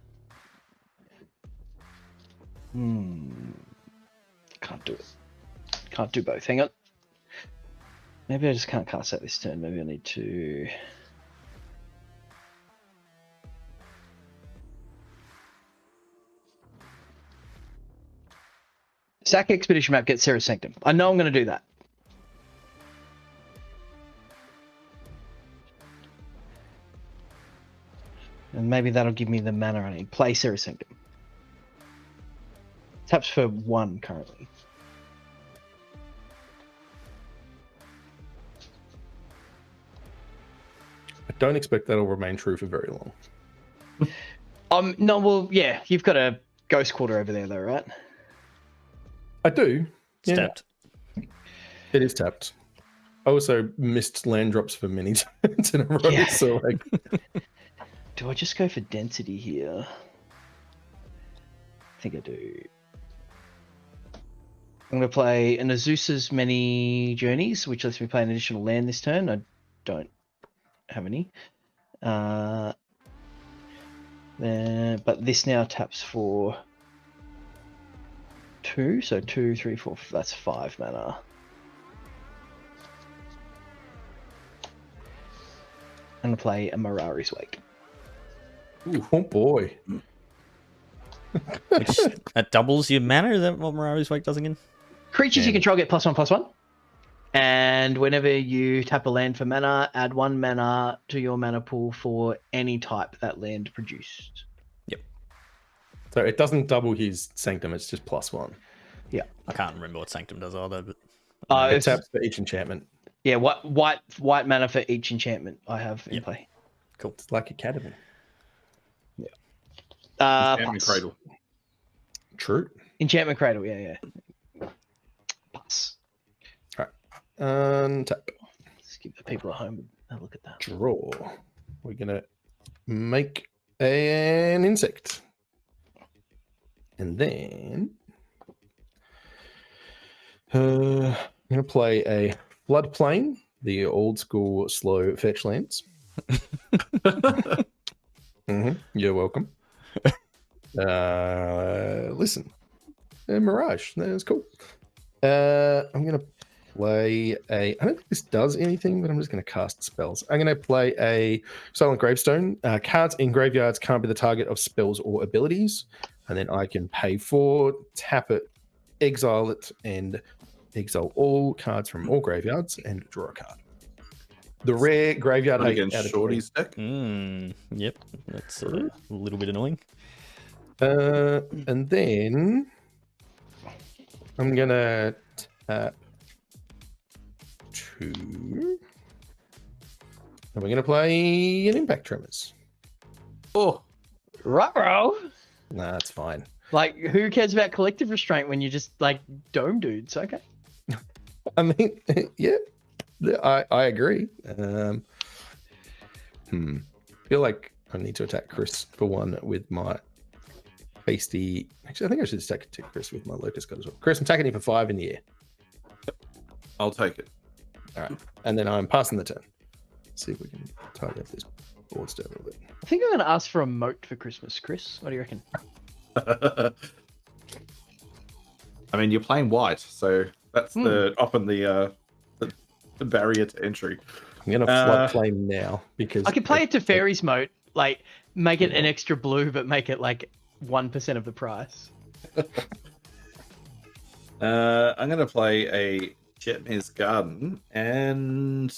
C: Can't do it. Can't do both. Hang on. Maybe I just can't cast that this turn. Maybe I need to. Sack Expedition map, get Sarah's Sanctum. I know I'm going to do that. And maybe that'll give me the mana I need. Play Sarah's Sanctum. Taps for 1 currently.
D: I don't expect that'll remain true for very long.
C: No, well, yeah, you've got a Ghost Quarter over there, though, right?
D: I do.
A: It's
D: Yeah,
A: tapped.
D: it is tapped. I also missed land drops for many turns in a row,
C: Yeah.
D: so like,
C: Do I just go for density here? I think I do. I'm going to play an Azusa's Many Journeys, which lets me play an additional land this turn. I don't have any. But this now taps for 2, so 2, 3, 4. That's 5 mana. I'm going to play a Mirari's Wake.
D: ooh, oh boy.
A: Which that doubles your mana. Is that what Mirari's Wake does again?
C: Creatures you control get +1/+1. And whenever you tap a land for mana, add 1 mana to your mana pool for any type that land produced.
D: So it doesn't double his sanctum, it's just +1.
C: Yeah.
A: I can't remember what Sanctum does either, but
D: It taps for each enchantment.
C: Yeah, white mana for each enchantment I have in play.
A: cool.
D: It's like Academy.
B: Enchantment
C: Pass.
B: Cradle.
D: True.
C: Enchantment Cradle, yeah. Pass.
D: Untap.
C: Let's give the people at home a look at that.
D: Draw. We're gonna make an insect. And then I'm going to play a floodplain, the old school slow fetch lands. You're welcome. Listen, Mirage, that's cool. I'm going to play a. I don't think this does anything, but I'm just going to cast spells. I'm going to play a Silent Gravestone. Cards in graveyards can't be the target of spells or abilities. And then I can pay 4, tap it, exile it, and exile all cards from all graveyards and draw a card. The rare graveyard
B: Not
D: hate
B: against
D: out of
B: Shorty's deck.
A: Yep, that's a little bit annoying.
D: And then I'm gonna tap 2. And we're gonna play an Impact Tremors.
B: Oh,
C: Ruh-roh.
D: Nah, that's fine.
C: Like, who cares about collective restraint when you just like dome dudes? Okay.
D: I mean, yeah, I agree. Feel like I need to attack Chris for one with my hasty. Actually, I think I should attack Chris with my Locust God as well. Chris, I'm attacking you for 5 in the air.
B: I'll take it.
D: All right, and then I'm passing the turn. See if we can tidy up this board state a little bit.
C: I think I'm going to ask for a moat for Christmas, Chris. What do you reckon?
B: I mean, you're playing white, so that's often the barrier to entry.
D: I'm gonna floodplain now because
C: I could play it to Fairies moat, like make it an extra blue, but make it like 1% of the price.
B: I'm gonna play a Jetmir's Garden, and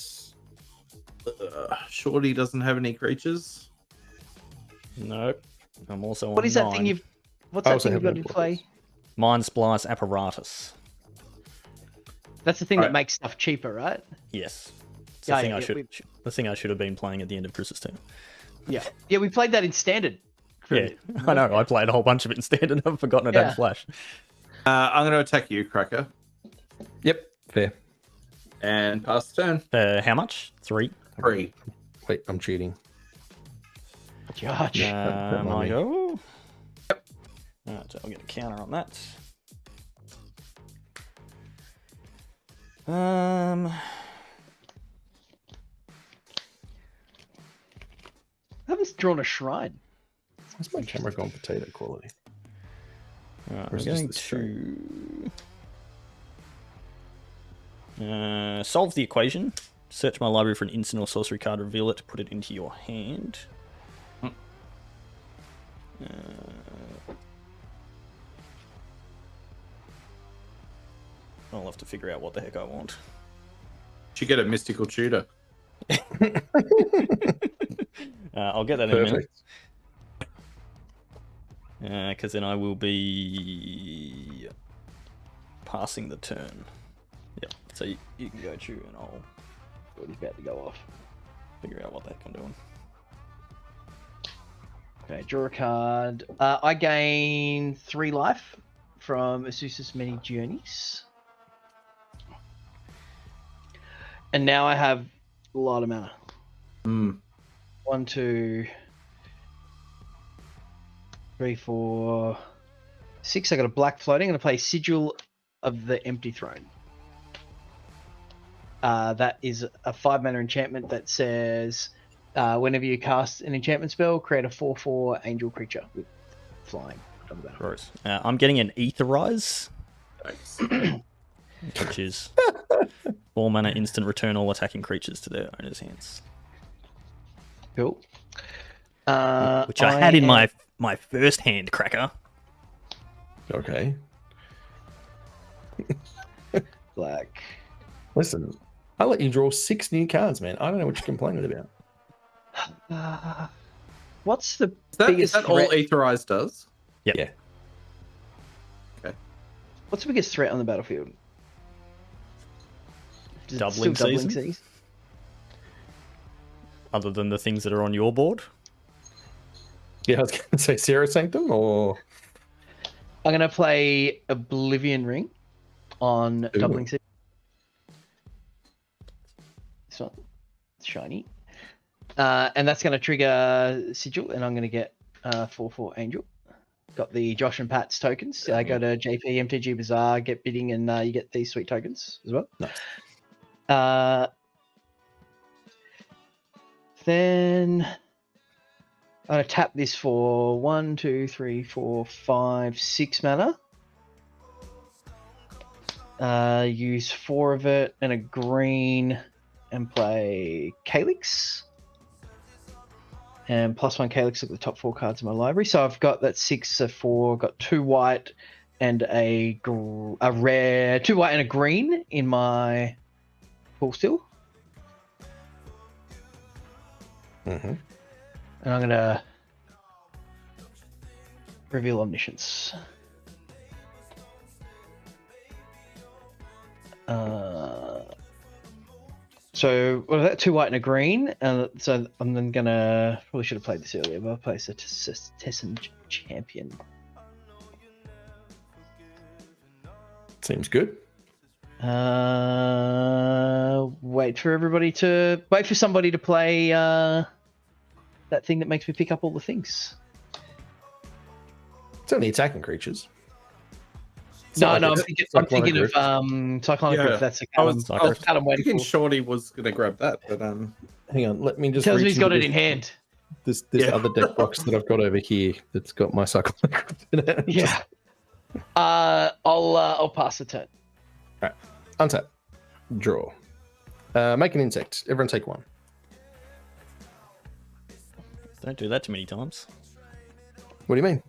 B: Shorty doesn't have any creatures.
A: Nope. I'm also on
C: What is that thing
A: 9.
C: you've? What's that thing you've got to play?
A: Mind Splice Apparatus.
C: That's the thing that makes stuff cheaper, right?
A: Yes. It's
C: Yeah,
A: the thing
C: yeah,
A: the thing I should have been playing at the end of Chris's turn.
C: Yeah, yeah, we played that in standard.
A: Yeah, I know. I played a whole bunch of it in standard and I've forgotten it had Flash.
B: I'm gonna attack you, Cracker,
D: Yep, fair.
B: and pass the turn.
A: How much? 3?
B: 3.
D: Wait, I'm cheating.
C: Judge.
A: I go. Alright, so I'll get a counter on that.
C: I haven't drawn a shrine.
D: Where's my camera gone potato quality?
A: Alright,
D: Or
A: I'm
D: is
A: going
D: this
A: to solve the equation. Search my library for an instant or sorcery card, reveal it, put it into your hand. I'll have to figure out what the heck I want.
B: Should get a mystical tutor.
A: I'll get that in a minute.
D: Perfect.
A: Because then I will be passing the turn. Yep. So you can go chew and I'll.
C: What is about to go off?
A: Figure out what the heck I'm doing.
C: Okay, draw a card. I gain 3 life from Azusa's Many Journeys. And now I have a lot of mana. 1, 2, 3, 4, 6. I got a black floating. I'm going to play Sigil of the Empty Throne. That is a 5 mana enchantment that says whenever you cast an enchantment spell, create a 4/4 angel creature with flying.
A: Gross. I'm getting an Aetherize,
B: Thanks.
A: which is 4 mana instant return all attacking creatures to their owner's hands.
C: Cool.
A: Which I had in my first hand, Cracker.
D: Okay.
C: Black.
D: Listen, I let you draw 6 new cards, man. I don't know what you're complaining about.
C: What's the
B: Is that
C: biggest
B: all
C: threat?
B: Aetherize does?
A: Yep.
D: Yeah.
B: Okay.
C: What's the biggest threat on the battlefield? Is it
A: Doubling
C: still
A: season? Other than the things that are on your board?
D: Yeah, I was going to say Sarah Sanctum or.
C: I'm going to play Oblivion Ring on Doubling Season. It's not shiny. And that's going to trigger Sigil, and I'm going to get 4/4 Angel. Got the Josh and Pat's tokens. Go to JP MTG Bazaar, get bidding, and you get these sweet tokens as well.
D: Nice.
C: Then I'm going to tap this for 1, 2, 3, 4, 5, 6 mana. Use 4 of it and a green and play Calyx. And +1 Calyx, look at the top 4 cards in my library. So I've got that 6, a 4, got 2 white and a rare, 2 white and a green in my pool still.
D: Mm-hmm.
C: And I'm going to reveal Omniscience. So what is that? 2 white and a green. So I'm then gonna probably should have played this earlier, but I'll play Tessin Champion.
D: Seems good.
C: Wait for somebody to play that thing that makes me pick up all the things.
D: It's only attacking creatures.
C: No, I'm thinking of Cyclonic Rift. That's the card I'm waiting
B: thinking
C: for.
B: Shorty was going to grab that, but
D: Hang on, let me just.
C: Tells me
D: reach
C: he's got
D: into
C: it in hand.
D: This other deck box that I've got over here that's got my Cyclonic Rift in it.
C: Yeah. I'll pass the turn.
D: All right. Untap. Draw. Make an insect. Everyone take 1.
A: Don't do that too many times.
D: What do you mean?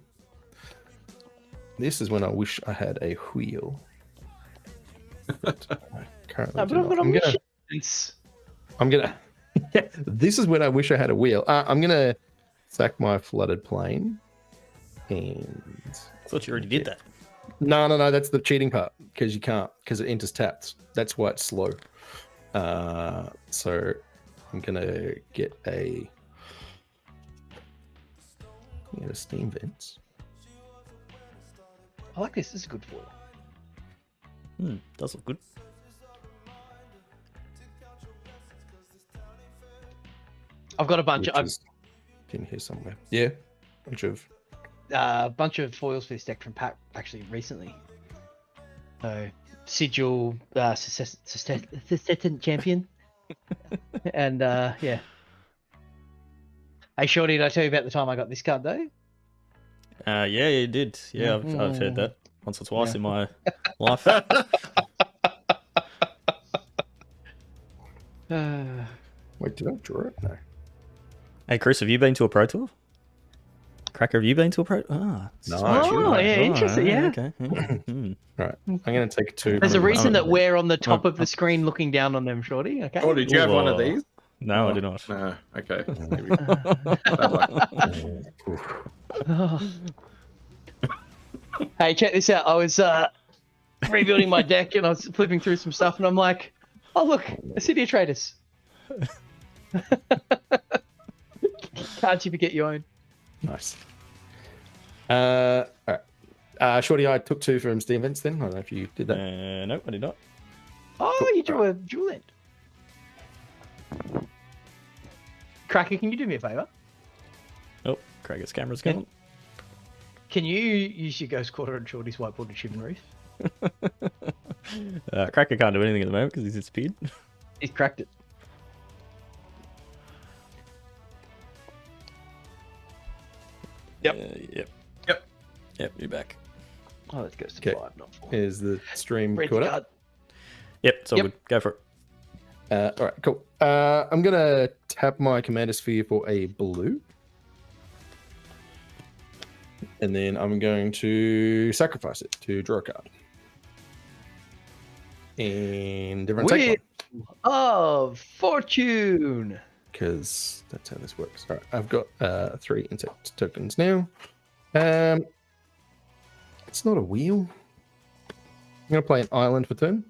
D: This is when I wish I had a wheel. But I currently do not. I'm gonna. This is when I wish I had a wheel. I'm gonna sack my flooded plane. And
A: I thought you already did that.
D: No. That's the cheating part because you can't because it enters tapped. That's why it's slow. So I'm gonna get a steam vents.
C: I like this. This is good for you.
A: Does look good.
C: I've got a bunch
D: in here somewhere. Yeah,
C: bunch of foils for this deck from Pat actually recently. So Sigil, Secession Champion, and yeah. Hey Shorty, did I tell you about the time I got this card though?
A: Yeah, you did. Yeah, I've heard that once or twice in my life.
D: Wait, did I draw it? No.
A: Hey, Chris, have you been to a Pro Tour? Cracker, have you been to a Pro?
D: No.
C: Oh, yeah, interesting. Yeah.
A: Okay.
D: All right, I'm going to take 2.
C: There's a reason that we're on the top of the screen looking down on them, Shorty. Okay.
B: Oh, did you have one of these?
A: No, I did not.
B: No. Okay.
C: Hey, check this out. I was rebuilding my deck and I was flipping through some stuff and I'm like, oh, look, a City of Traders. Can't you forget your own?
D: Nice. All right. Shorty, I took 2 from Steam Vents then. I don't know if you did that.
A: No, I did not.
C: Oh, you drew a dual end. Cracker, can you do me a favour?
A: Oh, Cracker's camera's gone.
C: Can you use your Ghost Quarter on Shorty's whiteboard to Shivan Reef?
A: Cracker can't do anything at the moment because he's disappeared.
C: He's cracked it.
A: Yep. Yep, you're back.
C: Oh, let's go to
D: Okay.
C: 5, not 4.
D: Is the stream
C: Red
D: caught
C: card.
D: up?
A: Yep, it's all
C: Yep.
A: good. Go for it.
D: All right, cool. I'm going to tap my Commander Sphere for a blue. And then I'm going to sacrifice it to draw a card. And everyone take
C: Wheel of Fortune.
D: because that's how this works. All right, I've got 3 insect tokens now. It's not a wheel. I'm going to play an island for turn.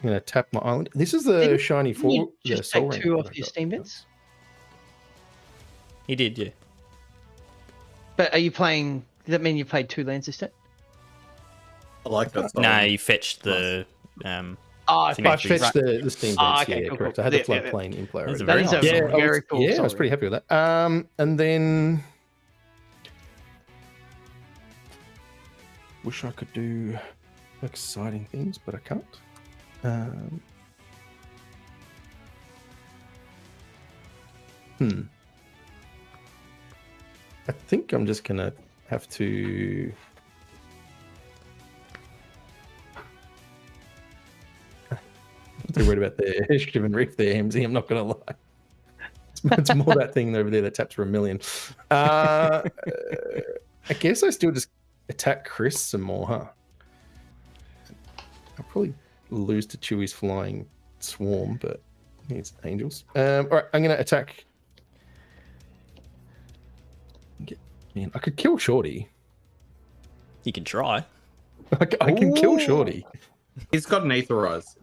D: I'm going to tap my island. This is the shiny
C: Didn't you
D: 4.
C: just
D: Soul
C: take
D: Ring
C: 2
D: that
C: off
D: I
C: your
D: got.
C: Steam Vents?
A: He did, yeah.
C: But are you playing? Does that mean you played 2 lands this turn?
B: I like that.
A: Nah, he fetched the
C: Oh,
A: think
D: I
A: actually-
D: fetched the Steam
C: Ah,
D: Beats.
C: okay,
D: yeah,
C: cool,
D: correct.
C: cool.
D: I had the
C: Yeah, yeah, yeah.
D: floodplain in play
A: That's
D: already.
A: a
C: That
A: very
C: is
A: nice
C: a
A: one.
C: very cool.
D: I was pretty happy with that. And then wish I could do exciting things, but I can't. I think I'm just gonna have to. I'm too worried about the Shivan Reef there, MZ. I'm not gonna lie. It's more that thing over there that taps for 1 million. I guess I still just attack Chris some more, huh? I'll probably lose to Chewie's flying swarm, but it's angels. All right, I'm gonna attack. Man, I could kill Shorty.
A: You can try.
D: I can kill
B: Ooh.
D: Shorty.
B: He's got an Aetherize.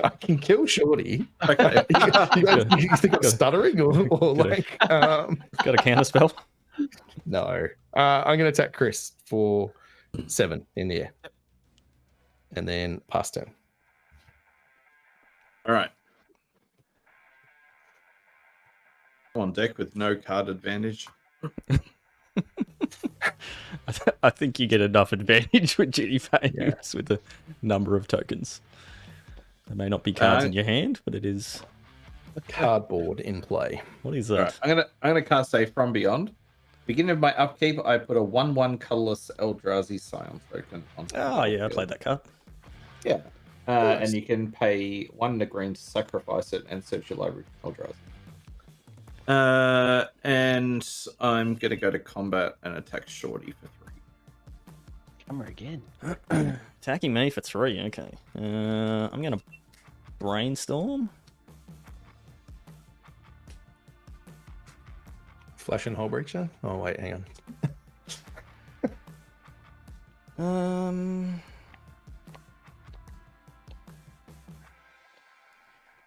D: I can kill Shorty.
B: Okay.
D: You think I'm stuttering or like?
A: Got a counter spell?
D: No. I'm gonna attack Chris for 7 in the air, and then pass turn.
B: All right. On deck with no card advantage.
A: I think you get enough advantage with Jinnie Fames with the number of tokens. There may not be cards in your hand, but it is.
D: A cardboard in play.
A: What is
B: All
A: that?
B: right. I'm gonna cast a From Beyond. Beginning of my upkeep, I put a 1/1 colorless Eldrazi Scion token on.
A: Oh, yeah, I played that card.
B: Yeah. And you can pay 1 in the green to sacrifice it and search your library for Eldrazi. And I'm gonna go to combat and attack Shorty for 3.
C: Camera again.
A: Attacking me for 3, okay. I'm going to brainstorm.
D: Flash and Hole Breacher? Oh, wait, hang on.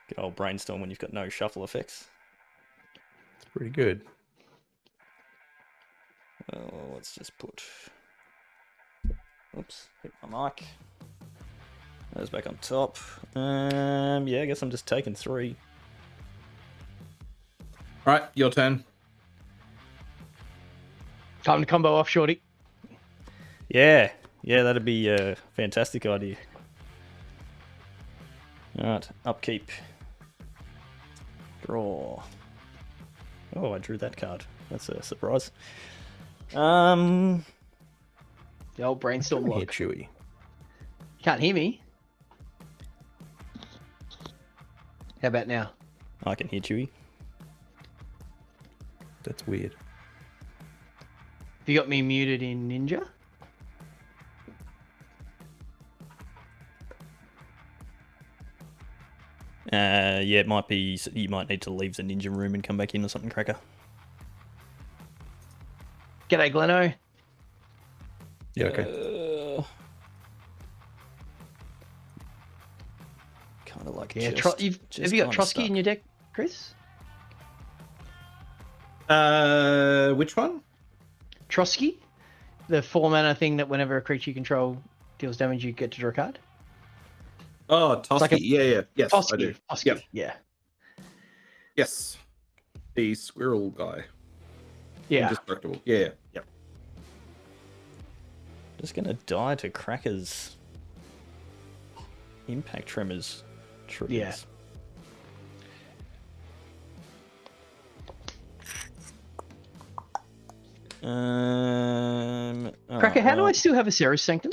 A: Good old brainstorm when you've got no shuffle effects.
D: It's pretty good.
A: Well, let's just put... Oops, hit my mic. That's back on top. Yeah, I guess I'm just taking 3.
B: All right, your turn.
C: Time to combo off, Shorty.
A: Yeah, that'd be a fantastic idea. Alright, upkeep. Draw. Oh, I drew that card. That's a surprise.
C: The old brainstorm
D: Here,
C: lock.
D: Chewy.
C: Can't hear me. How about now?
A: I can hear Chewy.
D: That's weird.
C: Have you got me muted in Ninja?
A: Yeah, it might be. You might need to leave the ninja room and come back in or something, Cracker.
C: G'day, Gleno.
D: Yeah, okay.
A: Kind of like
C: Yeah,
A: just,
C: have you got
A: kinda
C: Trotsky
A: stuck.
C: in your deck, Chris?
B: Which one?
C: Trotsky? The 4-mana thing that whenever a creature you control deals damage, you get to draw a card?
B: Oh, Tosky.
C: like a-
B: Yeah. Yes, I do.
C: Tosky.
B: Yep.
C: Yeah.
B: Yes. The squirrel guy.
C: Yeah.
B: Indestructible. Yeah. Yep.
A: Just gonna die to Cracker's impact tremors. Triggers.
C: Yeah. Cracker, how do I still have a Ceres Sanctum?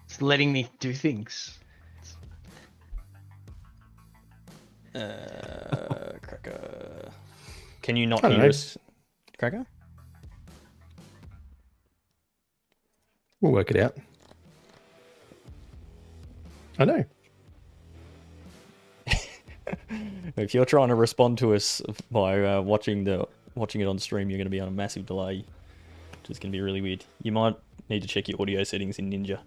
C: It's letting me do things.
A: Cracker. Can you not
D: I don't
A: hear
D: know.
A: us, Cracker?
D: We'll work it out. I know.
A: If you're trying to respond to us by watching it on stream, you're going to be on a massive delay, which is going to be really weird. You might need to check your audio settings in Ninja.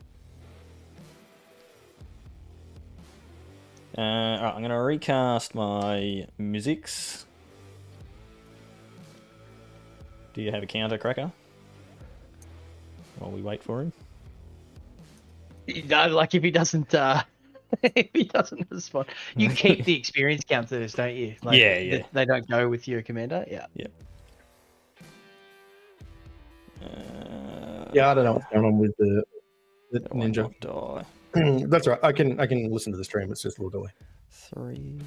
A: Alright, I'm going to recast my Mizzix. Do you have a counter, Cracker? while we wait for him.
C: Like if he doesn't, if he doesn't respond, you keep the experience counters, don't you? Like,
A: Yeah.
C: They don't go with your commander. Yeah.
A: Yep.
D: Yeah, I don't know what's going on with the
A: that one
D: ninja.
A: not die.
D: That's right. I can listen to the stream. It's just a little delay.
A: 3,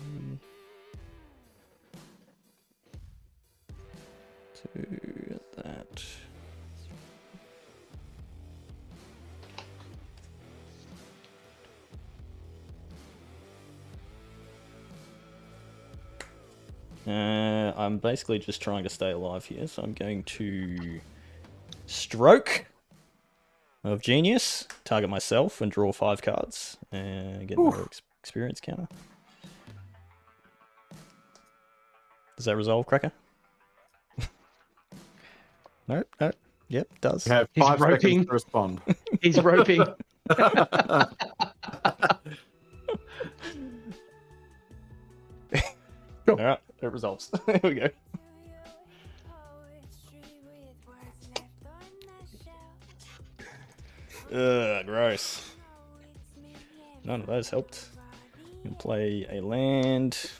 A: 2, that. I'm basically just trying to stay alive here, so I'm going to stroke of genius, target myself, and draw 5 cards, and get another experience counter. Does that resolve, Cracker? No. Yep, does.
B: You have
C: He's
B: 5 seconds
C: roping.
B: to respond.
C: He's roping.
A: All right, it resolves. There we go. Ugh, gross. None of those helped. I'm gonna play a land.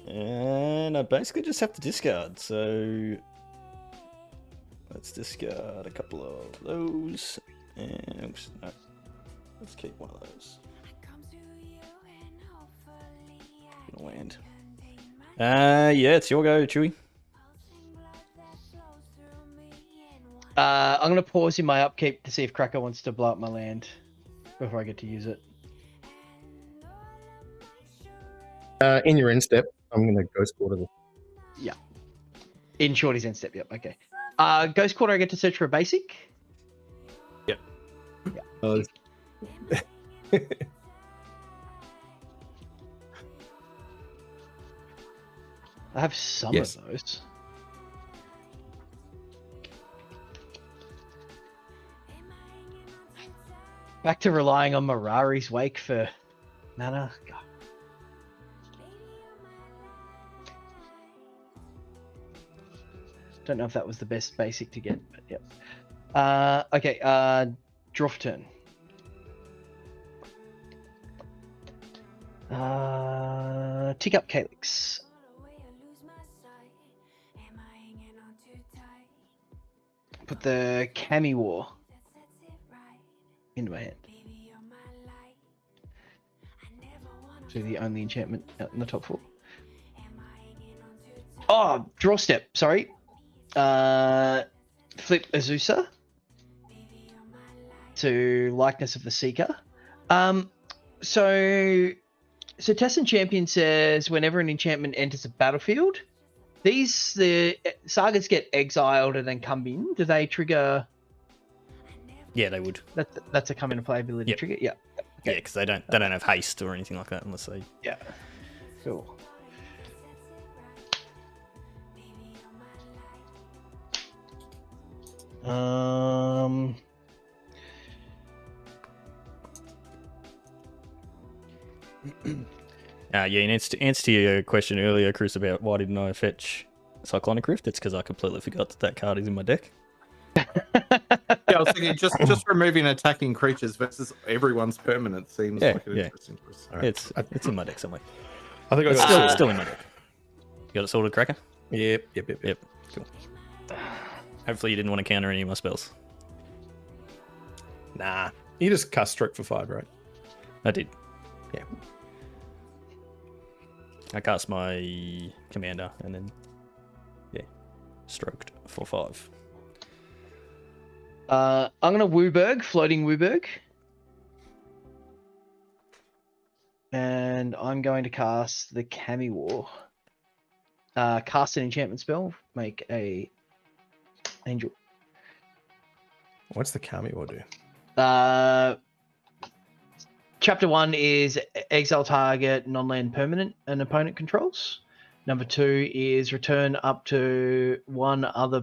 A: And I basically just have to discard, so let's discard a couple of those. And oops, no. Let's keep one of those. Gonna land. Yeah, it's your go, Chewy.
C: I'm going to pause in my upkeep to see if Cracker wants to blow up my land before I get to use it.
D: In your end step, I'm going to Ghost Quarter the.
C: Yeah. In Shorty's end step, yep, okay. Ghost Quarter, I get to search for a basic.
B: Yep.
C: Yeah. I have some of those. Back to relying on Mirari's Wake for mana. God. Don't know if that was the best basic to get, but yep. Okay, draw for turn. Tick up Calyx. Put the Kami War into my hand. So the only enchantment out in the top 4. Oh, draw step, sorry. Flip Azusa to Likeness of the Seeker. So Tessin Champion says whenever an enchantment enters a battlefield, the sagas get exiled and then come in. Do they trigger?
A: Yeah, they would.
C: That's a come into play ability trigger. Yeah. Okay.
A: Yeah, because they don't have haste or anything like that unless they.
C: Yeah. Cool.
A: Yeah, in answer to your question earlier, Chris, about why didn't I fetch Cyclonic Rift, it's because I completely forgot that card is in my deck.
B: Yeah, I was thinking just removing attacking creatures versus everyone's permanent seems like an interesting choice.
D: Right.
A: It's in my deck somewhere.
D: I think I
A: It's
D: got
A: still in my deck. You got it sorted, Cracker?
D: Yep.
A: Cool. Hopefully you didn't want to counter any of my spells.
D: Nah. You just cast Stroke for 5, right?
A: I did.
D: Yeah.
A: I cast my commander and then stroked for 5.
C: I'm gonna Wooburg, floating Wooburg. And I'm going to cast the Kami War. Cast an enchantment spell, make a angel.
D: What's the Kami War do?
C: Chapter 1 is exile target non-land permanent an opponent controls. Number 2 is return up to one other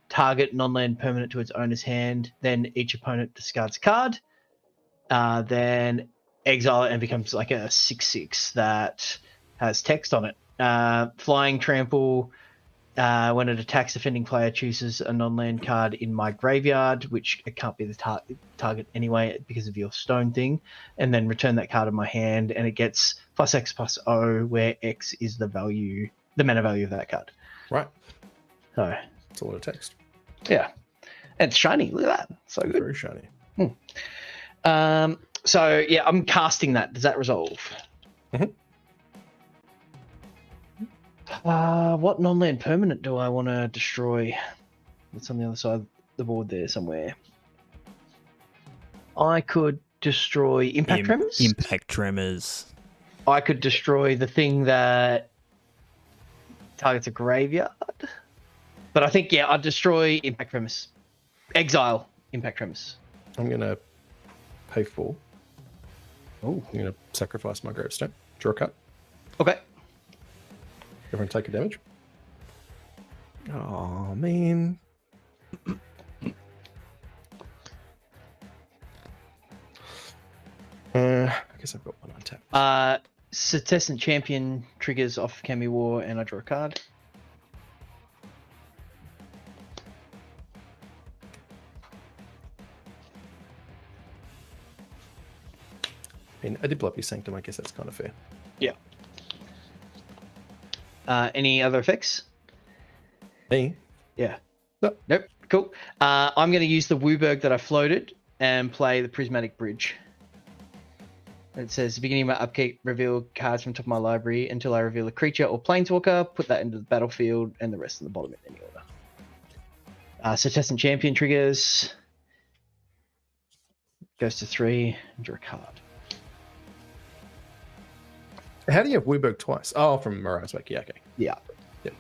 C: target non-land permanent to its owner's hand. Then each opponent discards a card. Then exile it and becomes like a 6/6 that has text on it. Flying Trample. When it attacks, defending player chooses a non-land card in my graveyard, which it can't be the target anyway because of your stone thing, and then return that card in my hand, and it gets +X+O, where X is the mana value of that card.
D: Right.
C: So
D: It's a lot of text.
C: yeah, and it's shiny. Look at that, so good.
D: Very shiny.
C: So yeah, I'm casting that. Does that resolve?
D: Mhm.
C: What non-land permanent do I want to destroy? It's on the other side of the board there somewhere. I could destroy Impact Tremors.
A: Impact Tremors.
C: I could destroy the thing that targets a graveyard. But I think, yeah, I'd destroy Impact Tremors. Exile Impact Tremors.
D: I'm going to pay 4.
C: Oh.
D: I'm going to sacrifice my gravestone. Draw a card.
C: Okay.
D: Everyone take a damage. Oh, man. I guess I've got one on tap.
C: Cetescent Champion triggers off Kami War, and I draw a card.
D: I mean, I did blow up your Sanctum. I guess that's kind of fair.
C: Yeah. Any other effects?
D: Me?
C: Yeah.
D: No.
C: Nope. Cool. I'm going to use the Wooburg that I floated and play the Prismatic Bridge. It says, beginning of my upkeep, reveal cards from top of my library until I reveal a creature or planeswalker, put that into the battlefield, and the rest in the bottom in any order. Cetescent Champion triggers. Goes to 3, and draw a card.
D: How do you have Wooburg twice? Oh, from Mirage Wake. Yeah, okay.
C: Yeah.
D: Yep.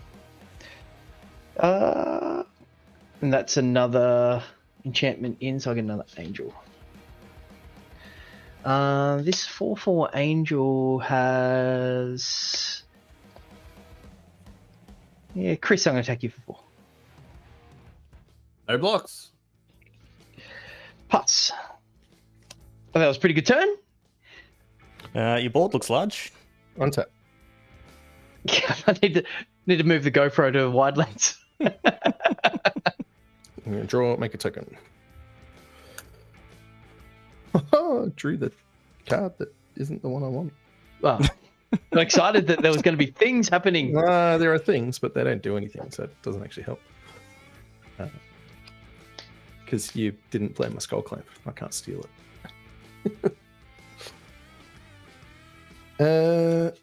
C: And that's another enchantment in, so I get another angel. This 4/4 angel has... Yeah, Chris, I'm going to attack you for 4.
B: No blocks.
C: Putts. Oh, that was a pretty good turn.
A: Your board looks large.
D: On tap.
C: I need to move the GoPro to wide lens.
D: I'm going to draw, make a token. Drew the card that isn't the one I want.
C: Well, I'm excited that there was going to be things happening.
D: There are things, but they don't do anything, so it doesn't actually help. Because you didn't play my Skull Clamp. I can't steal it. So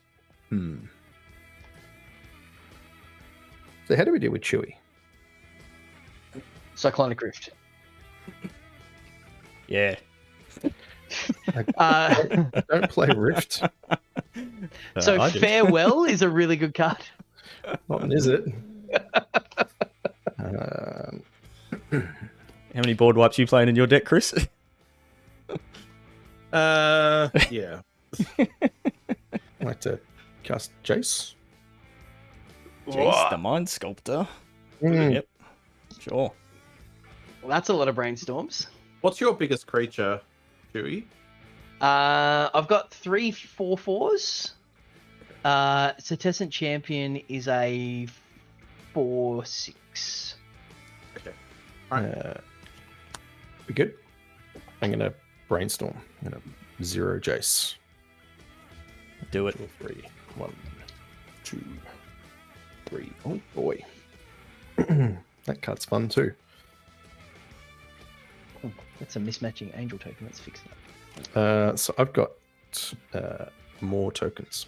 D: how do we deal with Chewy?
C: Cyclonic Rift.
A: Yeah.
D: Don't play Rift.
C: So
A: I do.
C: Farewell is a really good card.
D: Not is it?
A: How many board wipes you playing in your deck, Chris?
B: Yeah.
D: I like to cast Jace.
A: Jeez, the Mind Sculptor.
D: Mm.
A: Yep. Sure.
C: Well, that's a lot of brainstorms.
B: What's your biggest creature, Chewy?
C: I've got 3 4/4s. Cetescent Champion is a 4/6.
B: Okay. All right.
D: Be good. I'm gonna brainstorm. I'm gonna 0 Jace.
A: Do it.
D: 2 or 3. 1, 2, 3. Oh boy. That card's fun too.
C: That's a mismatching angel token. Let's fix that.
D: So I've got more tokens.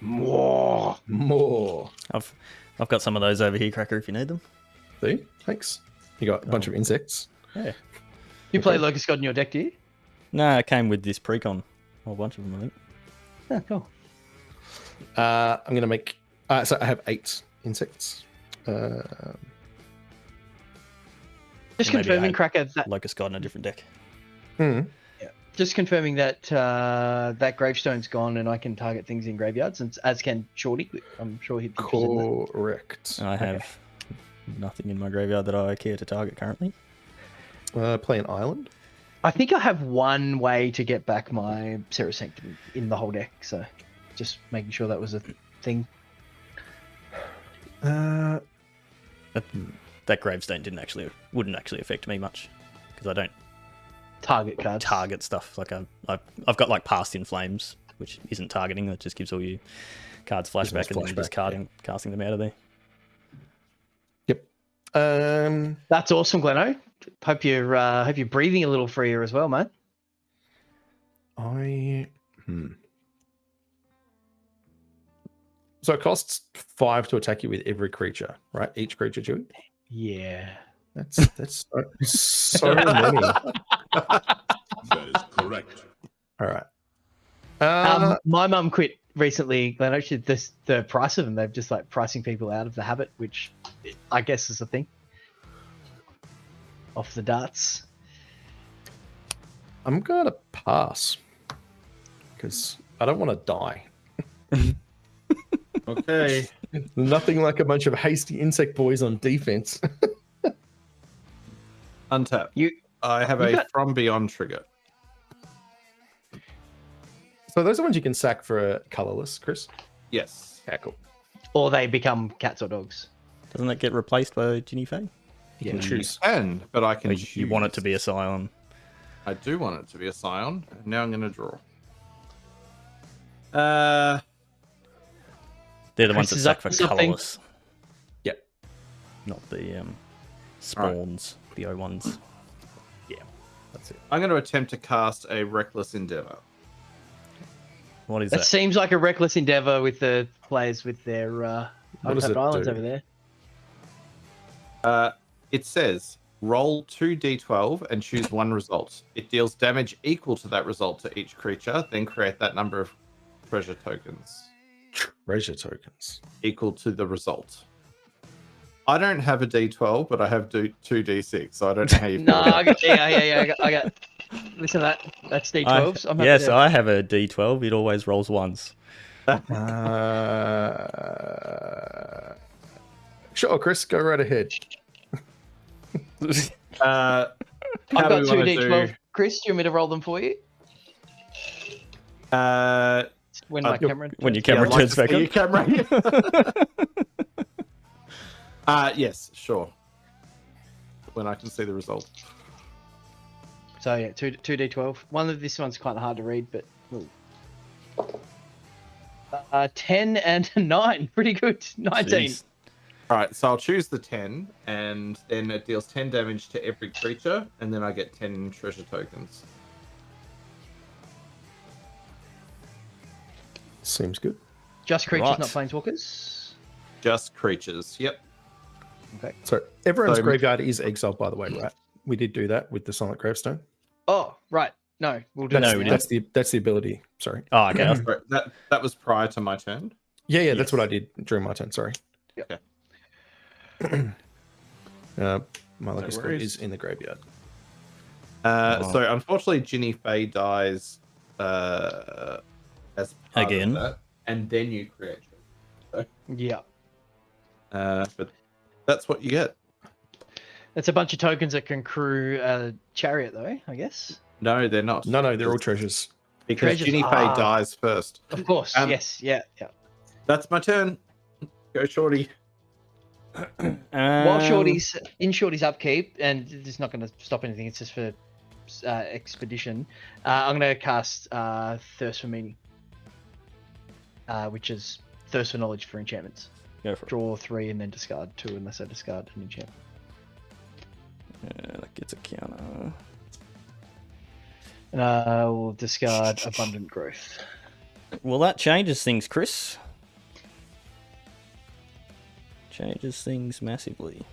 C: More.
A: I've got some of those over here, Cracker, if you need them.
D: See? Thanks. You got a bunch of insects.
A: Yeah.
C: You play Locust God in your deck, do you?
A: No, it came with this precon. A whole bunch of them, I think.
C: Oh, cool.
D: I'm gonna make. So I have 8 insects.
C: Just
A: Maybe I
C: confirming,
A: had
C: Cracker, that
A: Locust God in a different deck.
C: just confirming that that gravestone's gone and I can target things in graveyards, and as can Shorty. I'm sure he'd be interested in that.
D: Correct.
A: I have nothing in my graveyard that I care to target currently.
D: Play an island.
C: I think I have one way to get back my Serra Sanctum in the whole deck, so just making sure that was a thing.
A: That gravestone wouldn't actually affect me much because I don't
C: Target cards.
A: target stuff. Like I've got like Past in Flames, which isn't targeting. That just gives all your cards flashback and then just casting them out of there.
D: Yep.
C: That's awesome, Gleno. Hope you're breathing a little freer as well, mate.
D: So it costs 5 to attack you with every creature, right? Each creature, Chewie.
C: Yeah.
D: That's so many.
E: That is correct.
D: All right.
C: My mum quit recently, Gleno. The price of them, they've just like pricing people out of the habit, which I guess is a thing. Off the darts.
D: I'm gonna pass because I don't want to die.
B: Okay.
D: Nothing like a bunch of hasty insect boys on defense.
B: Untap. I have
C: you
B: a
C: got-
B: From Beyond trigger.
D: So those are ones you can sack for a colorless, Chris.
B: Yes.
D: Yeah, cool.
C: Or they become cats or dogs.
A: Doesn't that get replaced by Jinnie Fey?
D: You can
B: You
D: choose.
B: can, but I can
A: Or
B: choose.
A: you want it to be a Scion?
B: I do want it to be a Scion. And now I'm going to draw.
A: They're the ones
C: Chris
A: that
C: is
A: sack for
C: up to something.
A: colorless,
D: Yep.
A: not the spawns, the O ones.
D: That's it.
B: I'm going to attempt to cast a Reckless Endeavor.
A: What is
C: That
A: that?
C: seems like a reckless endeavor with the players with their
D: What does
C: untapped
D: it
C: islands
D: do?
C: over there.
B: It says roll 2d12 and choose one result. It deals damage equal to that result to each creature, then create that number of treasure tokens
D: Treasure tokens.
B: equal to the result. I don't have a d12, but I have 2d6, so I don't know how you feel.
C: No,
B: about it.
C: I got. Listen to that. That's D12s. I'm happy
A: Yes,
C: to-
A: I have a D12. It always rolls ones.
D: Sure, Chris, go right ahead.
B: How
C: I've
B: do
C: got
B: we
C: two
B: want to
C: D12. Chris, do you want me to roll them for you?
B: do?
C: When my camera.
A: When your
B: Yeah,
A: camera
B: I'd like
A: turns
B: to
A: back
B: see
A: on.
B: your camera. Yes, sure. When I can see the result.
C: So yeah, two D12. This one's quite hard to read, but. 10 and 9. Pretty good. 19.
A: Jeez.
B: All right, so I'll choose the 10, and then it deals 10 damage to every creature, and then I get 10 treasure tokens.
D: Seems good.
C: Just creatures,
A: Right.
C: not planeswalkers.
B: Just creatures. Yep.
C: Okay.
D: So everyone's
B: So-
D: graveyard is exiled, by the way, right? We did do that with the Silent Gravestone.
C: Oh, right. No, we'll do
A: No,
C: that.
A: we
C: now.
D: That's the ability. Sorry.
A: Oh, okay.
B: Right, that was prior to my turn.
D: Yeah, that's
A: Yes.
D: what I did during my turn. Sorry.
C: Yep.
D: My Locust
B: worries.
D: is in the graveyard.
B: So unfortunately, Jinnie Fey dies as part
A: Again.
B: of that, and then you create.
C: Yeah.
B: But that's what you get.
C: It's a bunch of tokens that can crew a chariot, though, I guess.
B: No, they're not.
D: No, they're all treasures.
B: Because
C: treasures.
B: Jinnie Fey
C: Ah.
B: dies first.
C: Of course. Yes. Yeah. Yeah.
B: That's my turn. Go, Shorty.
C: While Shorty's upkeep, and it's not going to stop anything. It's just for expedition. I'm going to cast Thirst for Meaning, which is Thirst for Knowledge for enchantments.
A: Go for it.
C: Draw 3 and then discard 2 unless I discard an enchantment.
A: That gets a counter.
C: And I will discard Abundant Growth.
A: Well, that changes things, Chris. Changes things massively.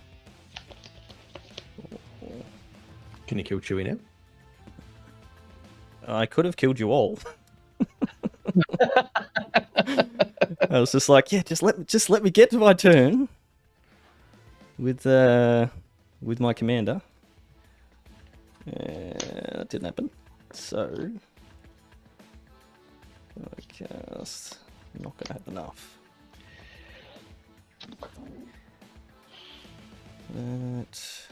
D: Can you kill Chewie now?
A: I could have killed you all. I was just like, yeah, just let me get to my turn with my commander. That didn't happen. So I cast. I'm not gonna have enough. That.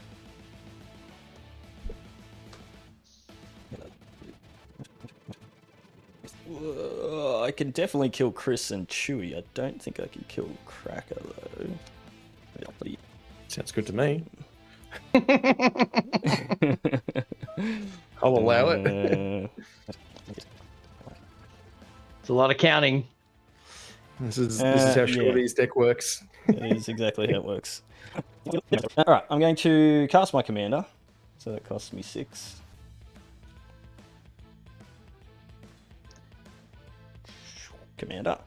A: I can definitely kill Chris and Chewie. I don't think I can kill Cracker though.
D: Sounds good to me. I'll allow it.
C: It's a lot of counting.
D: This is how
A: yeah.
D: Shorty's deck works.
A: That is exactly how it works. Alright, I'm going to cast my commander. So that costs me 6. Commander.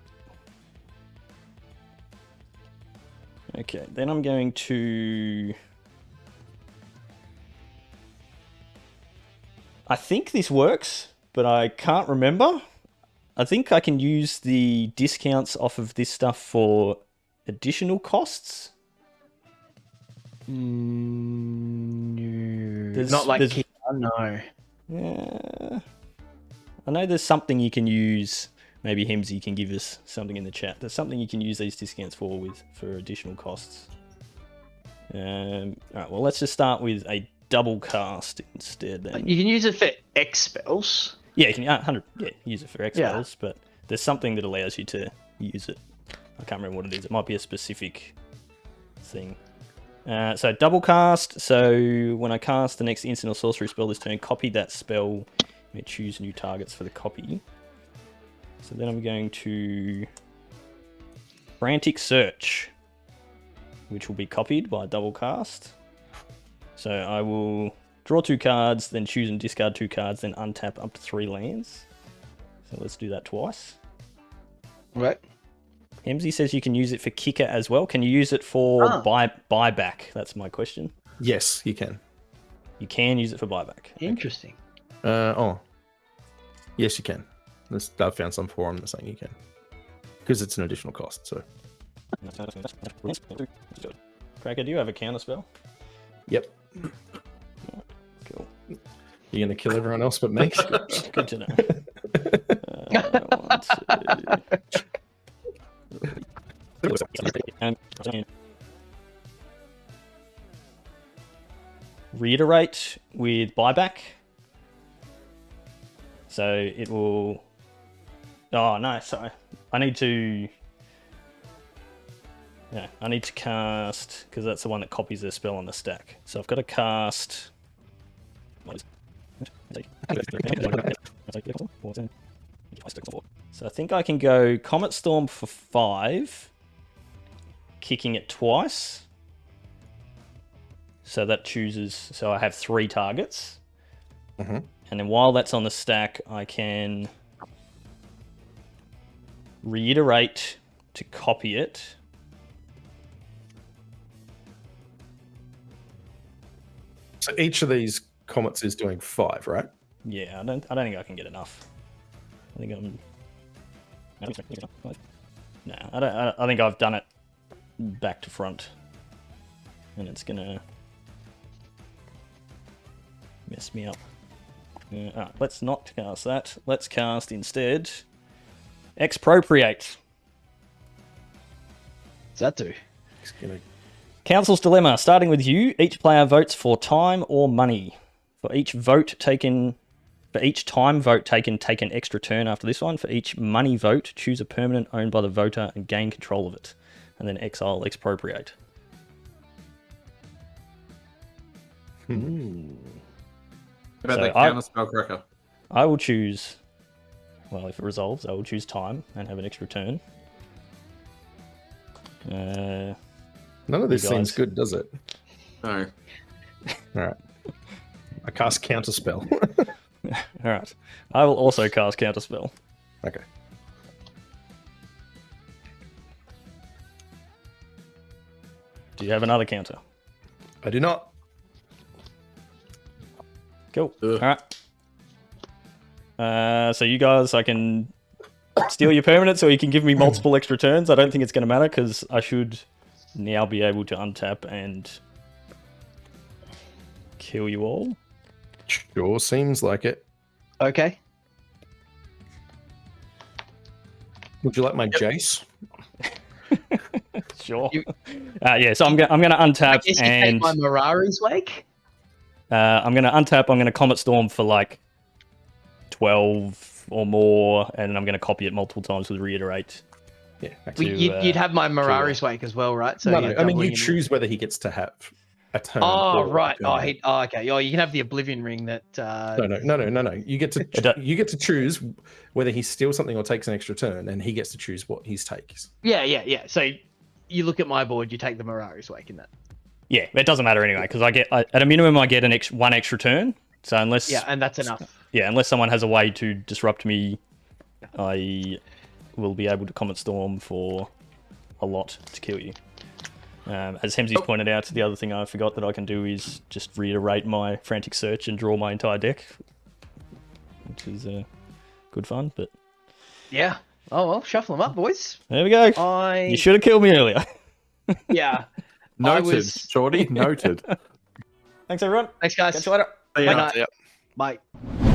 A: Okay, then I'm going to... I think this works, but I can't remember. I think I can use the discounts off of this stuff for additional costs.
C: No.
A: There's-
C: Not like
A: there's-
C: Kia, no.
A: Yeah. I know there's something you can use. Maybe Hemsy can give us something in the chat. There's something you can use these discounts for additional costs. Alright, well let's just start with a double cast instead then.
C: You can use it for X spells.
A: Yeah, you can 100. Yeah, use it for X spells, but there's something that allows you to use it. I can't remember what it is. It might be a specific thing. So double cast. So when I cast the next instant or sorcery spell this turn, copy that spell. You may choose new targets for the copy. So then I'm going to Frantic Search, which will be copied by double cast. So I will draw 2 cards, then choose and discard 2 cards, then untap up to 3 lands. So let's do that twice.
C: Right.
A: Hemsy says you can use it for kicker as well. Can you use it for buyback? That's my question.
D: Yes, you can.
A: You can use it for buyback.
C: Interesting.
D: Yes, you can. I've found some forum that's saying you can. Because it's an additional cost, so.
A: Cracker, do you have a counter spell?
D: Yep.
A: Cool.
D: You're going to kill everyone else but me?
A: Good to know. 1, 2. Reiterate with buyback. So it will... Oh, no, sorry. I need to cast... Because that's the one that copies the spell on the stack. So I've got to cast... So I think I can go Comet Storm for 5, kicking it twice. So that chooses... So I have 3 targets.
D: Mm-hmm.
A: And then while that's on the stack, I can reiterate to copy it.
D: So each of these comets is doing 5, right?
A: Yeah, I don't think I can get enough. I think I'm... No, I think I've done it back to front. And it's gonna mess me up. Alright, let's not cast that. Let's cast instead Expropriate.
C: What's that do?
D: It's gonna...
A: Council's Dilemma. Starting with you, each player votes for time or money. For each time vote taken, take an extra turn after this one. For each money vote, choose a permanent owned by the voter and gain control of it. And then exile Expropriate.
B: About
A: So
B: that counter spell, Cracker.
A: I will choose... Well, if it resolves, I will choose time and have an extra turn.
D: None of this
A: You
D: seems
A: guys.
D: good, does it?
B: No.
D: Alright. I cast Counterspell.
A: Alright. I will also cast Counterspell.
D: Okay.
A: Do you have another counter?
D: I do not.
A: Cool.
B: Ugh.
A: Alright. So you guys, I can steal your permanents or you can give me multiple extra turns. I don't think it's going to matter because I should now be able to untap and kill you all.
D: Sure seems like it.
C: Okay.
D: Would you like my Jace?
A: Sure.
C: You-
A: Yeah, so I'm going to
C: I
A: untap
C: guess you
A: and
C: take my Mirari's Wake.
A: I'm going to untap. I'm going to Comet Storm for like 12 or more, and I'm going to copy it multiple times with reiterate.
D: Yeah.
C: Well, you'd have my Mirari's Wake as well, right? So
D: No,
C: you're
D: I mean, you
C: doubling
D: choose whether he gets to have a turn.
C: Oh,
D: or a
C: right.
D: turn.
C: Okay. Oh, you can have the Oblivion Ring that.
D: No. You get to choose whether he steals something or takes an extra turn, and he gets to choose what he takes.
C: Yeah. So you look at my board, you take the Mirari's Wake in that.
A: Yeah, it doesn't matter anyway because at a minimum I get one extra turn. So unless
C: and that's enough.
A: Yeah, unless someone has a way to disrupt me, I will be able to Comet Storm for a lot to kill you. As Hemsy's pointed out, the other thing I forgot that I can do is just reiterate my Frantic Search and draw my entire deck, which is good fun. But
C: yeah. Oh well, shuffle them up, boys.
A: There we go. You should have killed me earlier.
C: Yeah.
B: Noted, Shorty. Noted.
A: Thanks, everyone.
C: Thanks, guys.
A: Catch you later.
C: Bye. Bye.